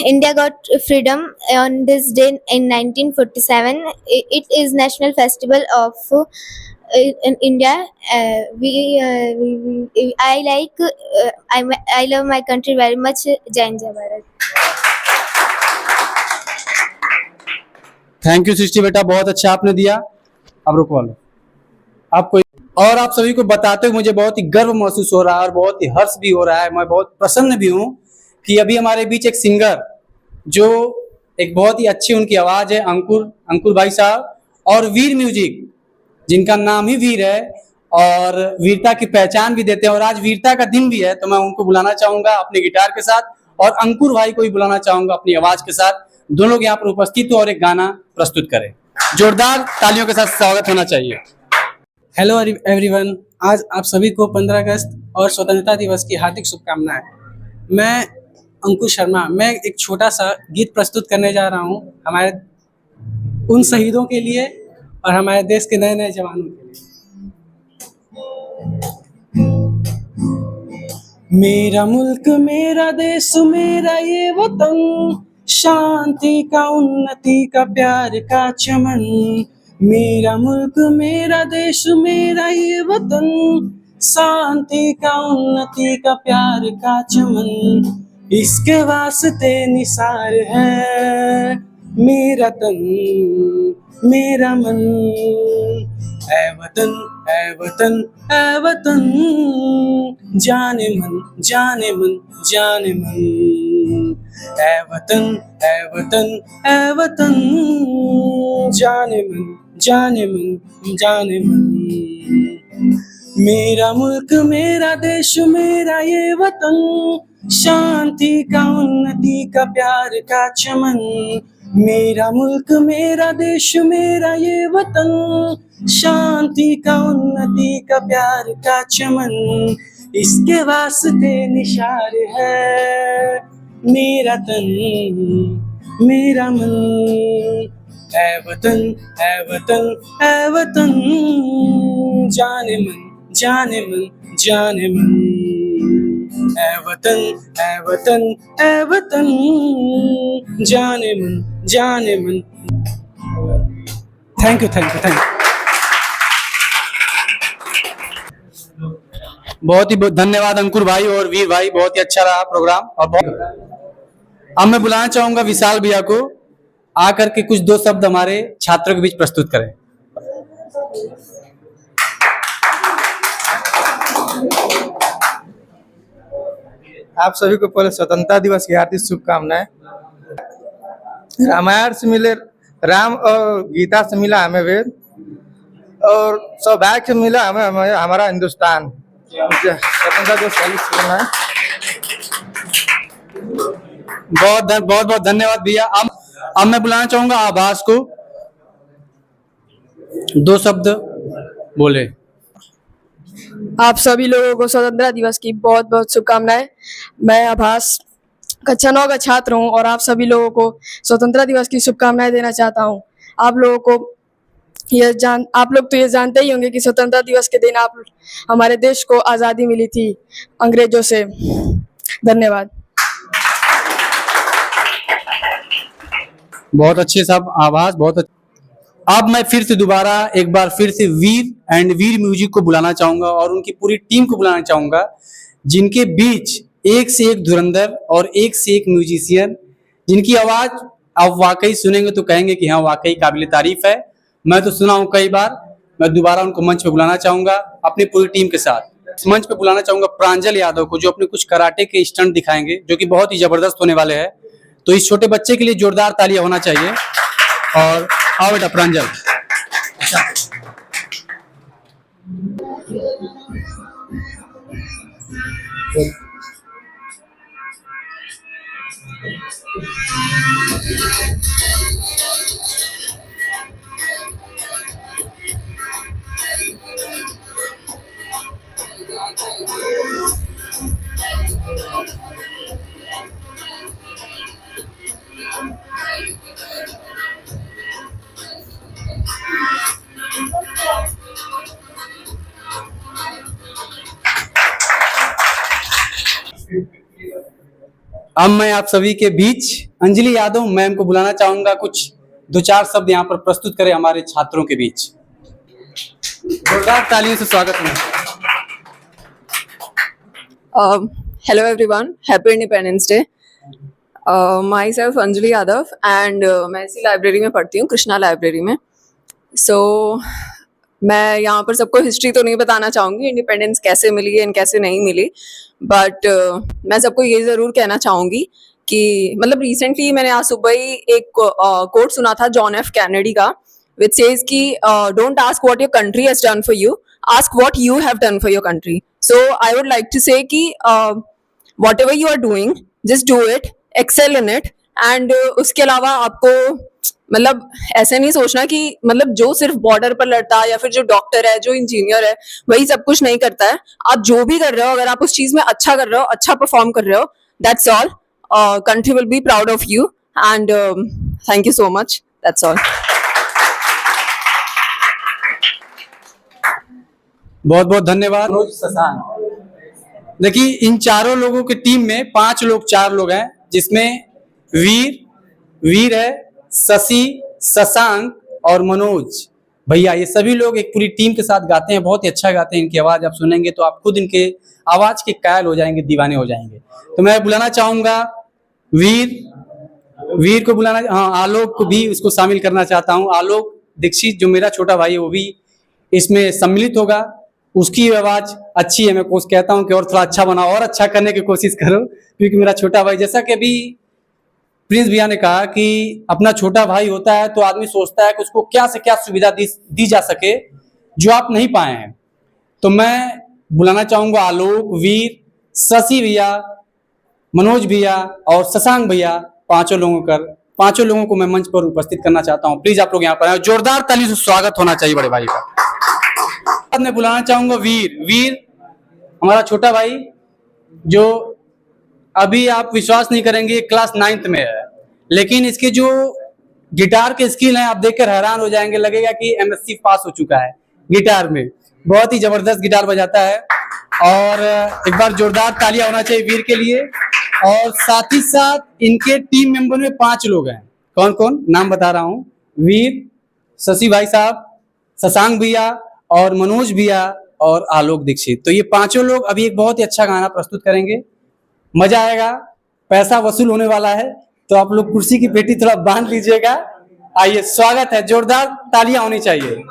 India got freedom on this day in 1947. It is national festival of in India. I love my country very much. Jai Hind, Jai Bharat. Thank you Srishti बेटा, बहुत अच्छा आपने दिया। अब रुकवा लो आपको। और आप सभी को बताते हुए मुझे बहुत ही गर्व महसूस हो रहा है और बहुत ही हर्ष भी हो रहा है। मैं बहुत प्रसन्न भी हूँ कि अभी हमारे बीच एक सिंगर, जो एक बहुत ही अच्छी उनकी आवाज है, अंकुर भाई साहब, और वीर म्यूजिक, जिनका नाम ही वीर है और वीरता की पहचान भी देते हैं। और आज वीरता का दिन भी है, तो मैं उनको बुलाना चाहूंगा अपने गिटार के साथ, और अंकुर भाई को भी बुलाना चाहूंगा अपनी आवाज के साथ। दोनों लोग यहाँ पर उपस्थित हो और एक गाना प्रस्तुत करें। जोरदार तालियों के साथ स्वागत होना चाहिए। हेलो एवरीवन, आज आप सभी को 15 अगस्त और स्वतंत्रता दिवस की हार्दिक शुभकामनाएं। मैं अंकुर शर्मा, मैं एक छोटा सा गीत प्रस्तुत करने जा रहा हूँ हमारे उन शहीदों के लिए और हमारे देश के नए नए जवानों के लिए। मेरा मुल्क, मेरा देश, मेरा ये वतन, शांति का, उन्नति का, प्यार का चमन। मेरा मुल्क, मेरा देश, मेरा ये वतन, शांति का, उन्नति का, प्यार का चमन। इसके वास्ते निसार है मेरा तन मेरा मन, ऐ वतन ऐ वतन ऐ वतन, जाने मन जाने मन जाने मन, ऐ वतन ऐ वतन ऐ वतन, जाने मन जाने मन जाने मन। मेरा मुल्क मेरा देश मेरा ये वतन, शांति का उन्नति का प्यार का चमन। मेरा मुल्क मेरा देश मेरा ये वतन, शांति का उन्नति का प्यार का चमन। इसके वास्ते निशार है मेरा तन मेरा मन, ऐ वतन ऐ वतन ऐ वतन, जाने मन जाने मन जाने मन, ऐ वतन ऐ वतन ऐ वतन, जाने मन जाने मन। Thank you thank you thank you. बहुत ही धन्यवाद अंकुर भाई और वीर भाई, बहुत ही अच्छा रहा प्रोग्राम। और अब मैं बुलाना चाहूंगा विशाल भैया को, आकर के कुछ दो शब्द हमारे छात्रों के बीच प्रस्तुत करें। आप सभी को पहले स्वतंत्रता दिवस की हार्दिक शुभकामनाएं। रामायण से मिले राम और गीता से मिला हमें वेद, और सौभाग्य से मिला हमें हमारा हिंदुस्तान। स्वतंत्रता दिवस की शुभकामनाएं। बहुत बहुत धन्यवाद भैया। अब मैं बुलाना चाहूंगा आभास को, दो शब्द बोले। आप सभी लोगों को स्वतंत्रता दिवस की बहुत बहुत शुभकामनाएं। मैं आभास कक्षा 9 का छात्र हूं और आप सभी लोगों को स्वतंत्रता दिवस की शुभकामनाएं देना चाहता हूं। आप लोग तो ये जानते ही होंगे कि स्वतंत्रता दिवस के दिन हमारे देश को आज़ादी मिली थी अंग्रेजों से। धन्यवाद। बहुत अच्छे साहब, आवाज बहुत अच्छी। अब मैं फिर से दोबारा एक बार फिर से वीर एंड वीर म्यूजिक को बुलाना चाहूंगा और उनकी पूरी टीम को बुलाना चाहूंगा, जिनके बीच एक से एक धुरंधर और एक से एक म्यूजिशियन, जिनकी आवाज आप वाकई सुनेंगे तो कहेंगे कि हाँ वाकई काबिल तारीफ है। मैं तो सुना हूँ कई बार। मैं दोबारा उनको मंच पे बुलाना चाहूंगा अपनी पूरी टीम के साथ। इस मंच पे बुलाना चाहूंगा प्रांजल यादव को, जो अपने कुछ कराटे के स्टंट दिखाएंगे जो कि बहुत ही जबरदस्त होने वाले हैं। तो इस छोटे बच्चे के लिए जोरदार तालियां होना चाहिए। और आओ बेटा प्रांजल। अब मैं आप सभी के बीच अंजलि यादव मैम को बुलाना चाहूंगा, कुछ दो चार शब्द यहाँ पर प्रस्तुत करें हमारे छात्रों के बीच। जोरदार तालियों से स्वागत है। Hello everyone, happy Independence Day. Myself Anjali Yadav and मैं इसी लाइब्रेरी में पढ़ती हूँ, कृष्णा लाइब्रेरी में। मैं यहाँ पर सबको हिस्ट्री तो नहीं बताना चाहूँगी इंडिपेंडेंस कैसे मिली एंड कैसे नहीं मिली, बट मैं सबको ये ज़रूर कहना चाहूँगी कि मतलब रिसेंटली मैंने आज सुबह ही एक कोट सुना था जॉन एफ कैनेडी का, विच सेज कि don't ask what your country has done for you, ask what you have done for your country. So I would like to say कि whatever you are doing just do it, excel in it, and उसके अलावा आपको मतलब ऐसे नहीं सोचना कि मतलब जो सिर्फ बॉर्डर पर लड़ता है या फिर जो डॉक्टर है, जो इंजीनियर है, वही सब कुछ नहीं करता है। आप जो भी कर रहे हो, अगर आप उस चीज में अच्छा कर रहे हो, अच्छा परफॉर्म कर रहे हो, that's all. Country will be proud of you and thank you so much, that's all. बहुत बहुत धन्यवाद। देखिए इन चारों लोगों की टीम में 5 लोग 4 लोग हैं, जिसमें वीर है, शशि, शशांक और मनोज भैया। ये सभी लोग एक पूरी टीम के साथ गाते हैं, बहुत ही अच्छा गाते हैं। इनकी आवाज आप सुनेंगे तो आप खुद इनके आवाज के कायल हो जाएंगे, दीवाने हो जाएंगे। तो मैं बुलाना चाहूंगा वीर वीर को बुलाना, हाँ आलोक को भी उसको शामिल करना चाहता हूँ। आलोक दीक्षित जो मेरा छोटा भाई है वो भी इसमें सम्मिलित होगा। उसकी आवाज अच्छी है, मैं कहता हूँ कि और थोड़ा अच्छा बनाओ और अच्छा करने की कोशिश करो, क्योंकि मेरा छोटा भाई, जैसा कि अभी प्रिंस भैया ने कहा कि अपना छोटा भाई होता है तो आदमी सोचता है कि उसको क्या से क्या सुविधा दी जा सके जो आप नहीं पाए हैं। तो मैं बुलाना चाहूंगा आलोक, वीर, शशि भैया, मनोज भैया और शशांक भैया, पांचों लोगों को मैं मंच पर उपस्थित करना चाहता हूं। प्लीज आप लोग यहाँ पर आए, जोरदार ताली से स्वागत होना चाहिए बड़े भाई का। बाद में बुलाना चाहूंगा वीर हमारा छोटा भाई, जो अभी आप विश्वास नहीं करेंगे क्लास 9th में है, लेकिन इसके जो गिटार के स्किल हैं आप देखकर हैरान हो जाएंगे, लगेगा कि MSc पास हो चुका है गिटार में। बहुत ही जबरदस्त गिटार बजाता है और एक बार जोरदार तालियां होना चाहिए वीर के लिए। और साथ ही साथ इनके टीम मेंबर में 5 लोग हैं। कौन कौन नाम बता रहा हूँ, वीर, शशि भाई साहब, शशांक भैया और मनोज भैया और आलोक दीक्षित। तो ये पांचों लोग अभी एक बहुत ही अच्छा गाना प्रस्तुत करेंगे, मजा आएगा, पैसा वसूल होने वाला है, तो आप लोग कुर्सी की पेटी थोड़ा बांध लीजिएगा। आइए, स्वागत है, जोरदार तालियां होनी चाहिए।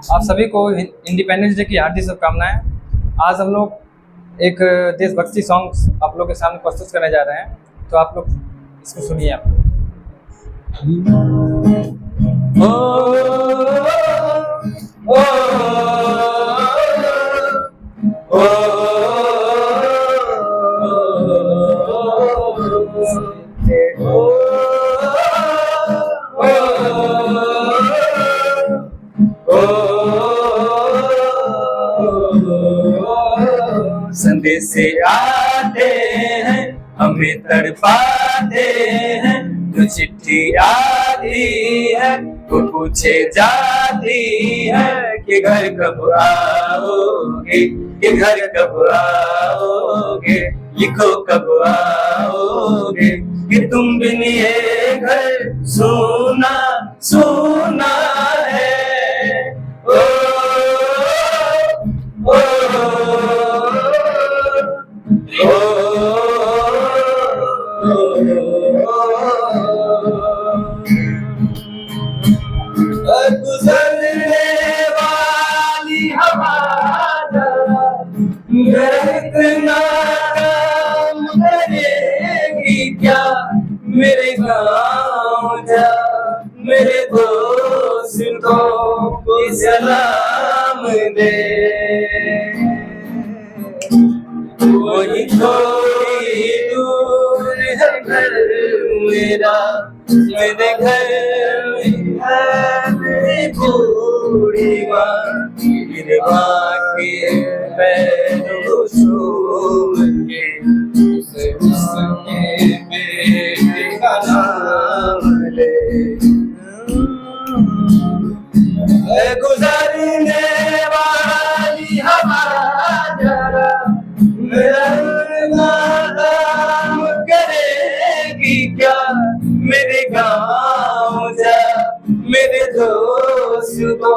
आप सभी को इंडिपेंडेंस डे की हार्दिक शुभकामनाएं। आज हम लोग एक देशभक्ति सॉन्ग आप लोग के सामने प्रस्तुत करने जा रहे हैं, तो आप लोग इसको सुनिए। आप संदेश आते हैं हमें तड़पाते हैं, जो चिट्ठी आती है वो पूछे जाती है कि घर कब आओगे, कि घर कब आओगे, लिखो कब आओगे, कि तुम बिन ये घर सोना सोना है। ओ, ओ, गुजरने वाली हवा इतना काम करेगी क्या, मेरे गाँव जा मेरे दोस्तों को सलाम दे। वही थोड़ी दूर है घर मेरा, मेरे घर में है मेरी बूढ़ी माँ, मेरे माँ के पैरों छूम के उसके बेटे का नाम ले। गुजरने वाली हवा जरा नाम करेगी क्या, मेरे गाँव जा मेरे दोस्त को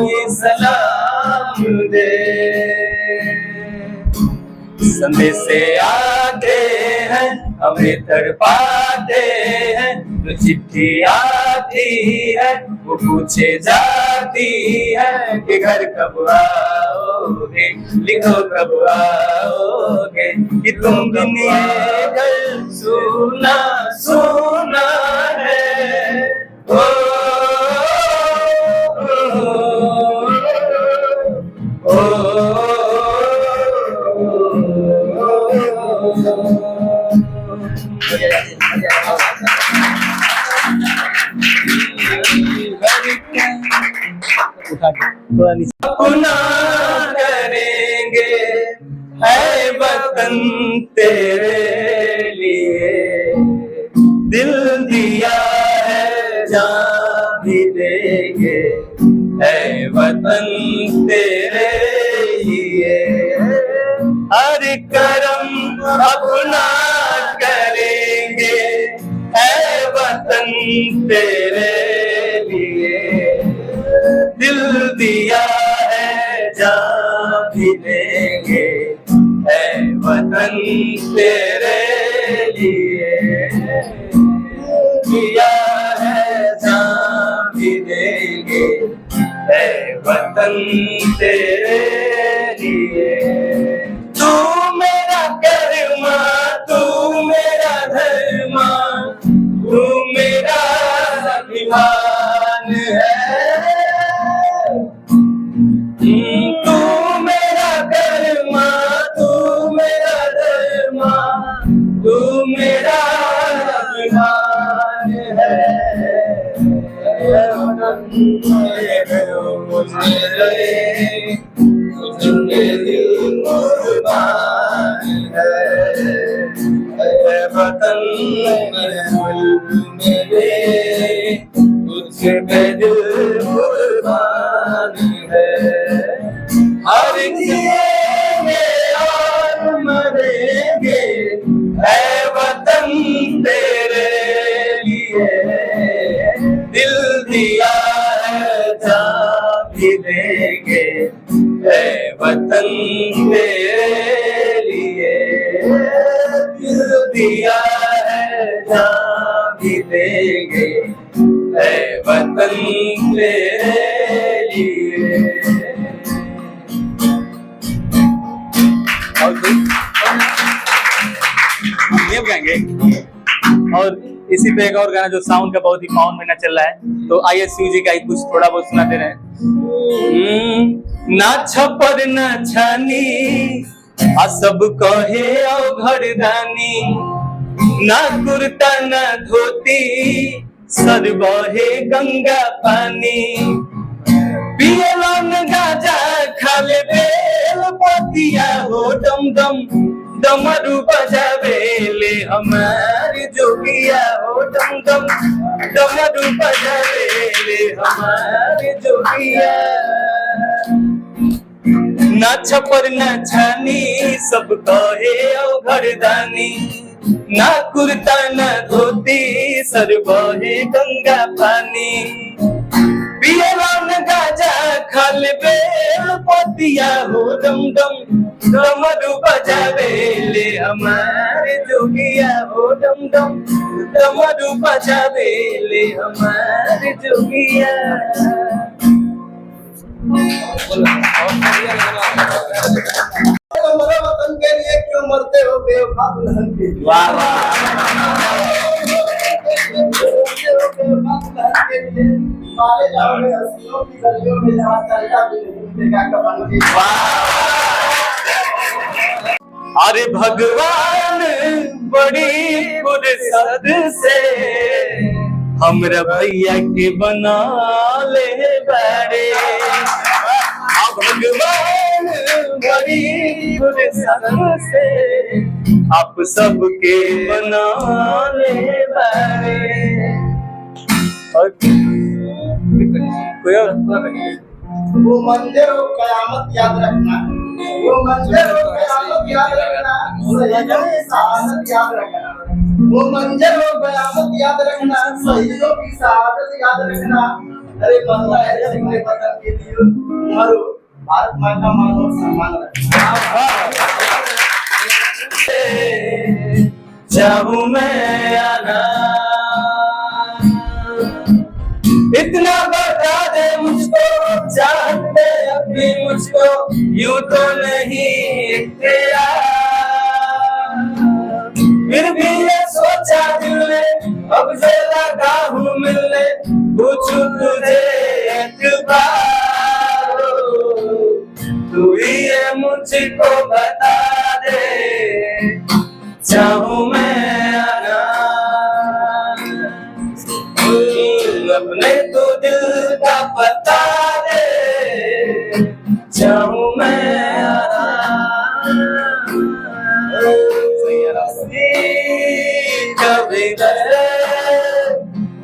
ये सलाम दे। संदेश आते हैं हमें तड़पाते हैं, जो चिट्ठी आती है वो पूछे जाती है कि घर कब आओगे, लिखो कब आओगे, कि तुम बिन ये घर सोना सोना है। ओ, ओ, ओ, अपना करेंगे है वतन तेरे लिए, दिल दिया है जान भी देंगे है वतन तेरे लिए। हर करम अपना करेंगे है वतन तेरे लिए, दिल दिया है जान भी देंगे है वतन वतन तेरे लिए दिया है जान भी देंगे ऐ वतन तेरे लिए। तू मेरा कर्मा तू मेरा धर्मा तू मेरा अभिमान है। तू मेरा कर्मा तू मेरा धर्मा तू मेरा अभिमान है। तुझमें दिल कुर्बान है वतन मेरे तुझसे दिल कुर्बान है। हर जिएंगे और मरेंगे ऐ वतन तेरे लिए। दिल दिया है जान भी देंगे ऐ वतन तेरे लिए। दिल दिया है जान भी देंगे ऐ वतन तेरे लिए। और हम ये गाएंगे और इसी पे एक और गाना जो साउंड का बहुत ही पावन महीना चल रहा है, तो आइए शिव जी का ही कुछ थोड़ा बहुत सुनाते रहे। ना छपर ना छानी आ सब कहे ओ घरदानी, ना कुर्ता ना धोती सर बहे गंगा पानी। पियलन गाजा खाले बेल पतिया हो डम डम डमरू बजावेले हमारे जोगिया हो डम डम डमरू बजावेले हमारे जोगिया। ना छपर ना छानी सब कहे ओ घरदानी, ना कुर्ता ना धोती सर बहे गंगा पानी। पियलन गाजा खाल बेल पतिया हो डम डम डमरू बजावेले हमारे जोगिया हो डम डम डमरू बजावेले हमारे जोगिया। हमारे वतन के लिए क्यों मरते हो बेवफा दुल्हन के लिए। वाह मारे जाओगे हंसियों की गलियों में जहाँ चलता भी नहीं देगा कफन की। अरे भगवान बड़ी फुर्सत से हमरा भैया के बना ले बड़े। भगवान बड़ी फुर्सत से आप सबके बना ले बड़े। कोई और वो मंजर हो कयामत याद रखना, वो मंजर हो कयामत याद रखना, शहीदों की शहादत याद रखना। वो मंजर हो कयामत याद रखना, शहीदों की शहादत याद रखना। अरे मरना है जिंदगी वतन के लिए मरो, भारत माँ का मान और सम्मान रखना। चाहूं मैं आना इतना बता दे मुझको, चाहते अभी मुझको यूं तो नहीं तेरा। फिर भी ये सोचा दिल ने अब से लगा हूँ मिलने, पूछूं तुझे एतबार तू ही ये मुझको बता दे। चाहूं मैं आना अपने तो दिल का पता दे। चाहूं मैं कभी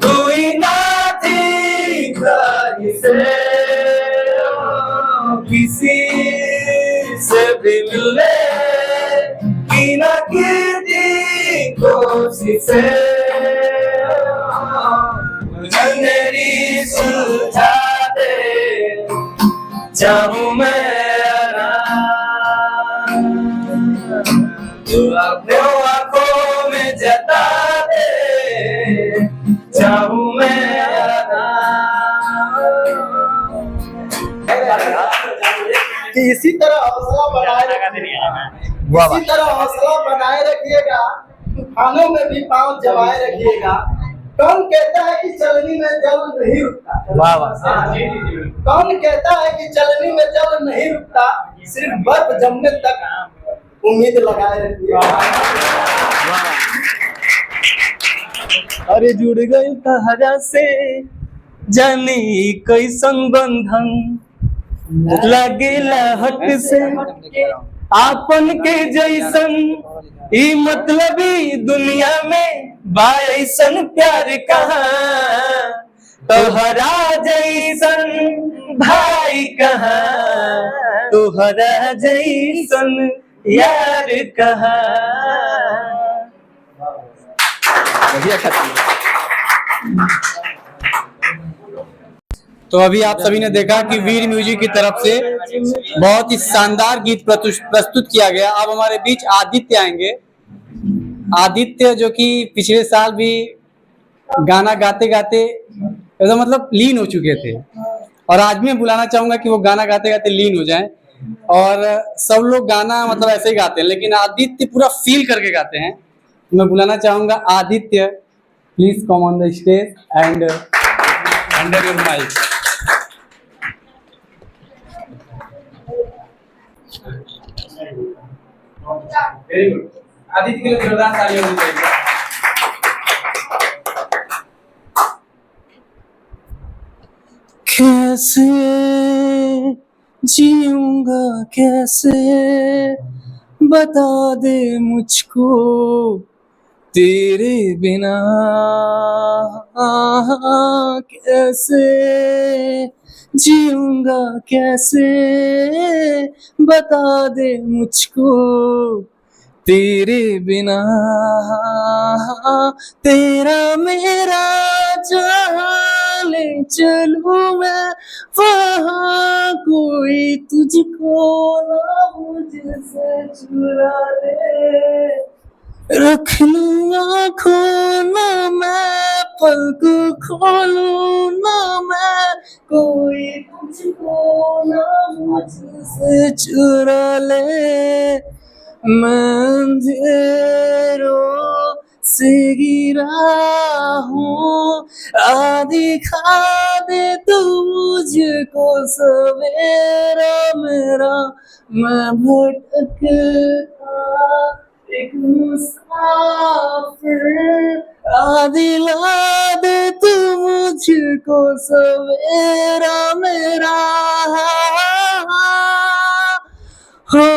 तू ही ना थी कहीं से किसी से भी मिलने की ना की कोशिश मेरी सुलझा दे। चाहूं मैं रहेगा कि इसी तरह हौसला बनाए इसी तरह हौसला बनाए रखिएगा, तूफानों में भी पांव जमाए रखिएगा। कौन कहता है कि चलनी में जल नहीं रुकता? वाह वाह। कौन कहता है कि चलनी में जल नहीं रुकता? सिर्फ बर्फ जमने तक उम्मीद लगाए रखिए। अरे जुड़ गई तहरा से जाने कैसन बंधन, लागेला हट से आपन के जैसन, ई मतलबी दुनिया में बा ऐसन प्यार कहाँ, तोहरा जैसन भाई कहाँ, तोहरा जैसन यार कहाँ। तो अभी आप सभी ने देखा कि वीर म्यूजिक की तरफ से बहुत ही शानदार गीत प्रस्तुत किया गया। अब हमारे बीच आदित्य आएंगे। आदित्य जो कि पिछले साल भी गाना गाते गाते तो मतलब लीन हो चुके थे, और आज मैं बुलाना चाहूंगा कि वो गाना गाते गाते लीन हो जाएं। और सब लोग गाना मतलब ऐसे ही गाते हैं, लेकिन आदित्य पूरा फील करके गाते हैं। मैं बुलाना चाहूंगा Aditya, please come on the stage and under your mic. Very good. Aditya के लिए जोरदार तालियां होनी चाहिए। कैसे जीऊंगा कैसे, बता दे मुझको तेरे बिना, कैसे जीऊंगा कैसे, बता दे मुझको तेरे बिना, तेरा मेरा जहाँ ले चलूं मैं वहाँ, कोई तुझको ना मुझसे चुरा ले, रख लूं आँखों ना मैं पलक खोलूं ना मैं, कोई तुझको ना मुझसे चुरा ले, मैं अंधेरों से गिरा हूँ, आ दिखा दे तू मुझको सवेरा मेरा, मैं भटकता एक मुसाफिर, आ दिला दे तू मुझको सवेरा मेरा, हो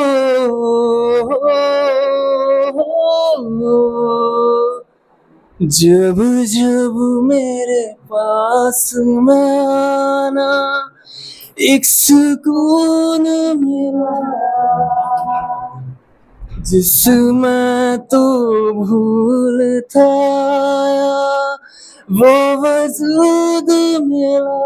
जब जब मेरे पास में आना एक सुकून मिला, जिसमें तो भूलता आया वो वजूद मिला,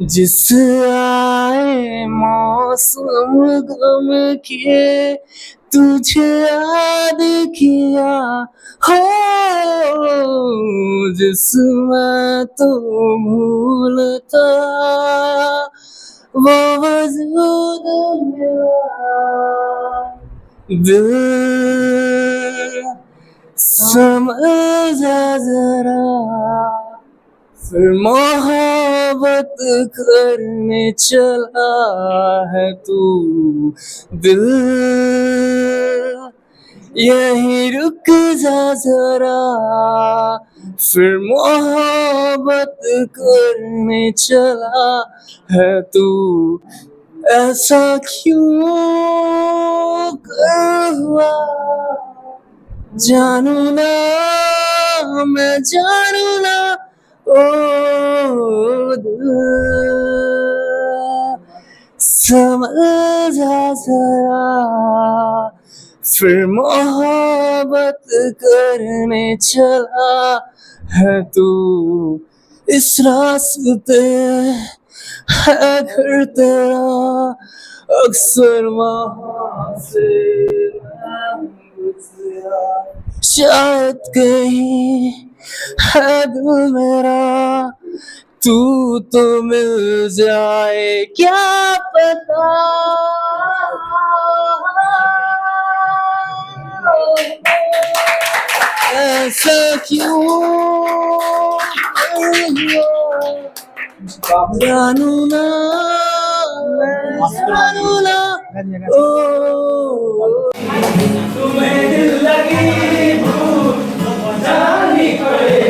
जिस आए मौसम गम के तुझे याद किया हो, जिसमें तो भूलता वो वजूद मिला, दिल समझा जरा फिर मोहब्बत करने चला है तू, दिल यहीं रुक जा जरा फिर मोहब्बत करने चला है तू, ऐसा क्यों कर हुआ जानू ना मैं जानू ना, ओ दिल समझा जरा फिर मोहब्बत करने चला है तू, इस रास्ते है घर तेरा अक्सर वहाँ से शायद कहीं है दिल मेरा तू तो मिल जाए क्या पता। ऐसा क्यों जानू ना, जानू ना, ओ तुम्हें दिल लगी भूल जानी पड़े।